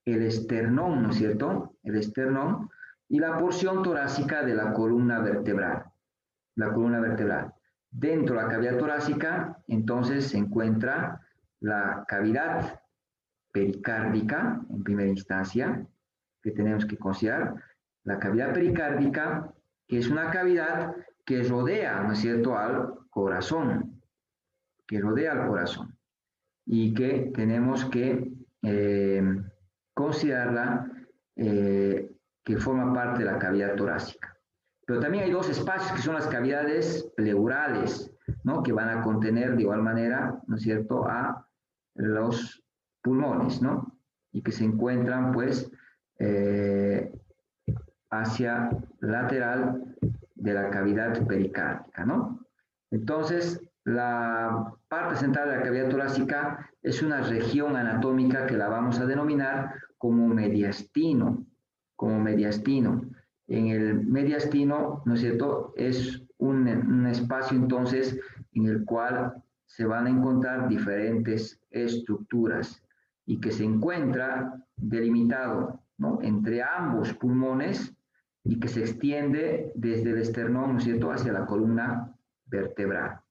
el esternón, ¿no es cierto?, el esternón, y la porción torácica de la columna vertebral. La columna vertebral. Dentro de la cavidad torácica, entonces, se encuentra la cavidad pericárdica, en primera instancia, que tenemos que considerar. La cavidad pericárdica, que es una cavidad que rodea, ¿no es cierto?, al corazón, que rodea al corazón, y que tenemos que considerarla que forma parte de la cavidad torácica. Pero también hay dos espacios que son las cavidades pleurales, ¿no?, que van a contener de igual manera, ¿no es cierto?, a los pulmones, ¿no?, y que se encuentran pues hacia lateral de la cavidad pericárdica, ¿no? Entonces, la parte central de la cavidad torácica es una región anatómica que la vamos a denominar como mediastino, En el mediastino, ¿no es cierto?, es un espacio entonces en el cual se van a encontrar diferentes estructuras y que se encuentra delimitado, ¿no?, entre ambos pulmones y que se extiende desde el esternón, ¿no es cierto?, hacia la columna vertebral,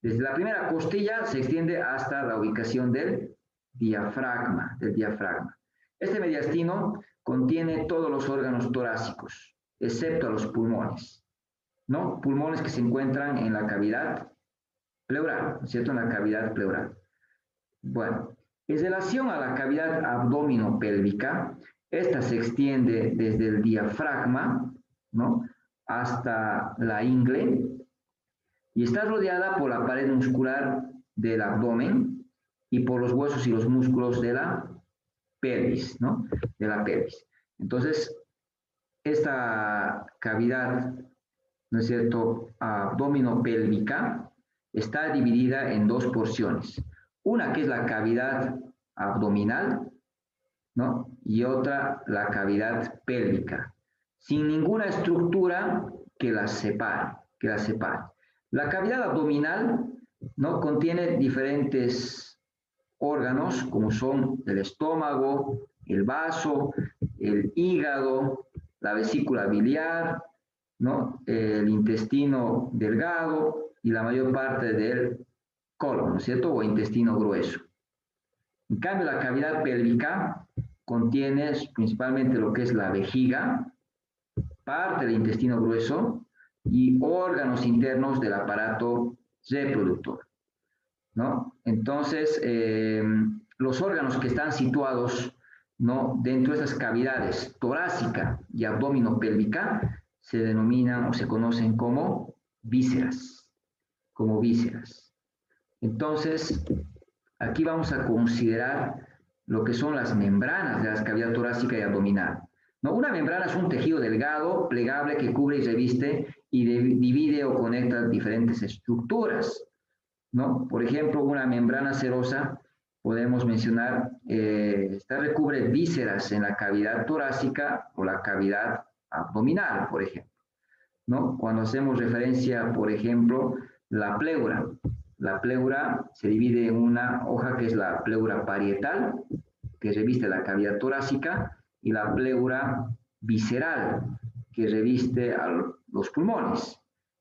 Desde la primera costilla se extiende hasta la ubicación del diafragma, Este mediastino contiene todos los órganos torácicos, excepto a los pulmones, ¿no? Pulmones que se encuentran en la cavidad pleural, ¿no es cierto?, en la cavidad pleural. Bueno, en relación a la cavidad abdominopélvica, esta se extiende desde el diafragma, ¿no?, hasta la ingle y está rodeada por la pared muscular del abdomen y por los huesos y los músculos de la pelvis, ¿no?, de la pelvis. Entonces, esta cavidad, ¿no es cierto?, abdominopélvica está dividida en dos porciones. Una que es la cavidad abdominal, ¿no?, y otra la cavidad pélvica, sin ninguna estructura que las separe, La cavidad abdominal, ¿no?, contiene diferentes órganos, como son el estómago, el vaso, el hígado, la vesícula biliar, ¿no?, el intestino delgado y la mayor parte del colon, ¿no es cierto?, o intestino grueso. En cambio, la cavidad pélvica contiene principalmente lo que es la vejiga, parte del intestino grueso y órganos internos del aparato reproductor, ¿no? Entonces, los órganos que están situados, ¿no?, dentro de esas cavidades torácica y abdominopélvica se denominan o se conocen como vísceras, Entonces, aquí vamos a considerar lo que son las membranas de la cavidad torácica y abdominal, ¿no? Una membrana es un tejido delgado, plegable, que cubre y reviste y divide o conecta diferentes estructuras, ¿no? Por ejemplo, una membrana serosa, podemos mencionar, esta recubre vísceras en la cavidad torácica o la cavidad abdominal, por ejemplo, ¿no? Cuando hacemos referencia, por ejemplo, la pleura. La pleura se divide en una hoja que es la pleura parietal, que reviste la cavidad torácica, y la pleura visceral, que reviste a los pulmones.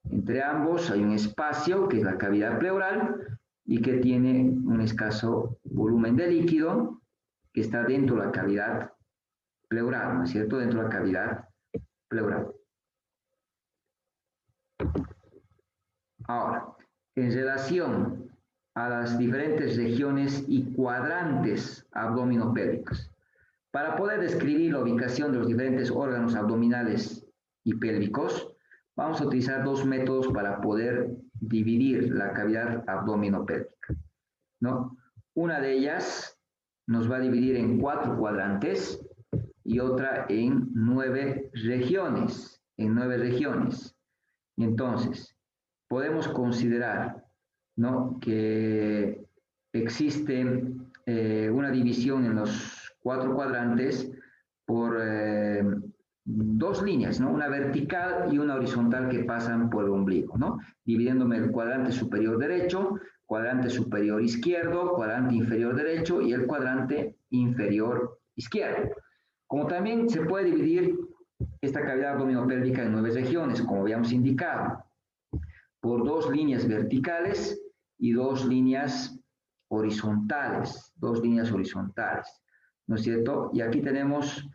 Entre ambos hay un espacio, que es la cavidad pleural, y que tiene un escaso volumen de líquido, que está dentro de la cavidad pleural, ¿no es cierto?, dentro de la cavidad pleural. Ahora, en relación a las diferentes regiones y cuadrantes abdominopélvicos, para poder describir la ubicación de los diferentes órganos abdominales y pélvicos, vamos a utilizar dos métodos para poder dividir la cavidad abdominopélvica, ¿no? Una de ellas nos va a dividir en 4 cuadrantes y otra en 9 regiones. Entonces, podemos considerar, ¿no?, que existe una división en los 4 cuadrantes por 2 líneas, ¿no?, una vertical y una horizontal que pasan por el ombligo, ¿no?, dividiéndome el cuadrante superior derecho, cuadrante superior izquierdo, cuadrante inferior derecho y el cuadrante inferior izquierdo. Como también se puede dividir esta cavidad abdominopélvica en 9 regiones, como habíamos indicado, por 2 líneas verticales y 2 líneas horizontales, ¿no es cierto? Y aquí tenemos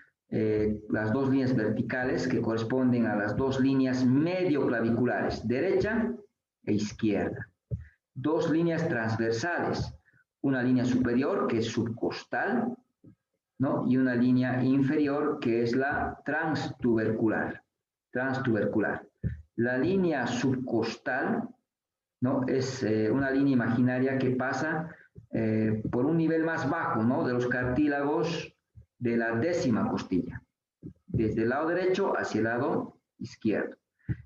las 2 líneas verticales que corresponden a las 2 líneas medioclaviculares, derecha e izquierda. 2 líneas transversales, una línea superior que es subcostal, ¿no?, y una línea inferior que es la transtubercular. La línea subcostal, ¿no?, es una línea imaginaria que pasa por un nivel más bajo, ¿no?, de los cartílagos de la 10ª costilla, desde el lado derecho hacia el lado izquierdo.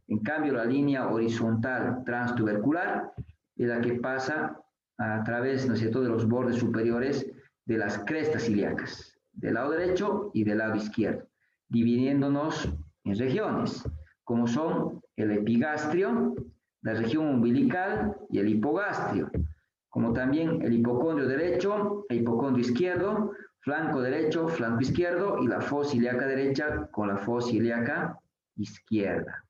En cambio, la línea horizontal transtubercular es la que pasa a través, ¿no es cierto?, de los bordes superiores de las crestas ilíacas, del lado derecho y del lado izquierdo, dividiéndonos en regiones, como son el epigastrio, la región umbilical y el hipogastrio. como también el hipocondrio derecho, el hipocondrio izquierdo, flanco derecho, flanco izquierdo y la fosa ilíaca derecha con la fosa ilíaca izquierda.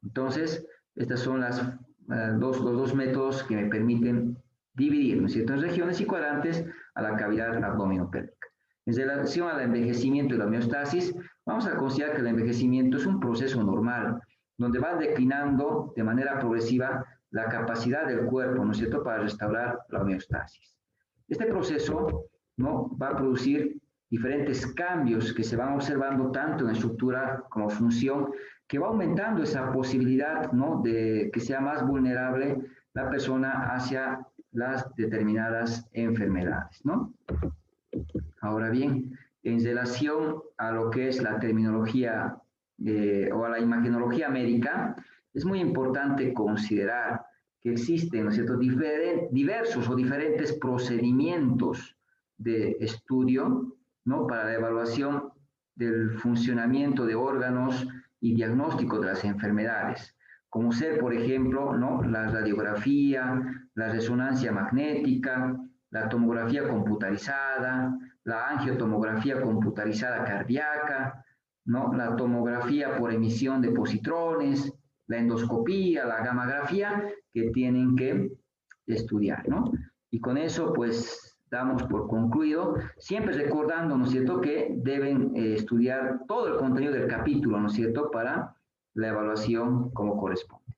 Entonces, estos son los dos métodos que me permiten dividir, ¿no es cierto?, en regiones y cuadrantes a la cavidad abdominopélvica. En relación al envejecimiento y la homeostasis, vamos a considerar que el envejecimiento es un proceso normal, donde va declinando de manera progresiva la capacidad del cuerpo, ¿no es cierto?, para restaurar la homeostasis. Este proceso, ¿no?, va a producir diferentes cambios que se van observando tanto en estructura como función, que va aumentando esa posibilidad, ¿no?, de que sea más vulnerable la persona hacia las determinadas enfermedades, ¿no? Ahora bien, en relación a lo que es la terminología o a la imagenología médica, es muy importante considerar que existen, ¿no es cierto?, diversos o diferentes procedimientos de estudio, ¿no?, para la evaluación del funcionamiento de órganos y diagnóstico de las enfermedades, como ser, por ejemplo, ¿no?, la radiografía, la resonancia magnética, la tomografía computarizada, la angiotomografía computarizada cardíaca, ¿no?, la tomografía por emisión de positrones, la endoscopía, la gammagrafía, que tienen que estudiar, ¿no? Y con eso, pues, damos por concluido, siempre recordando, ¿no es cierto?, que deben estudiar todo el contenido del capítulo, ¿no es cierto?, para la evaluación como corresponde.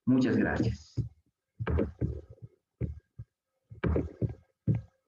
Muchas gracias.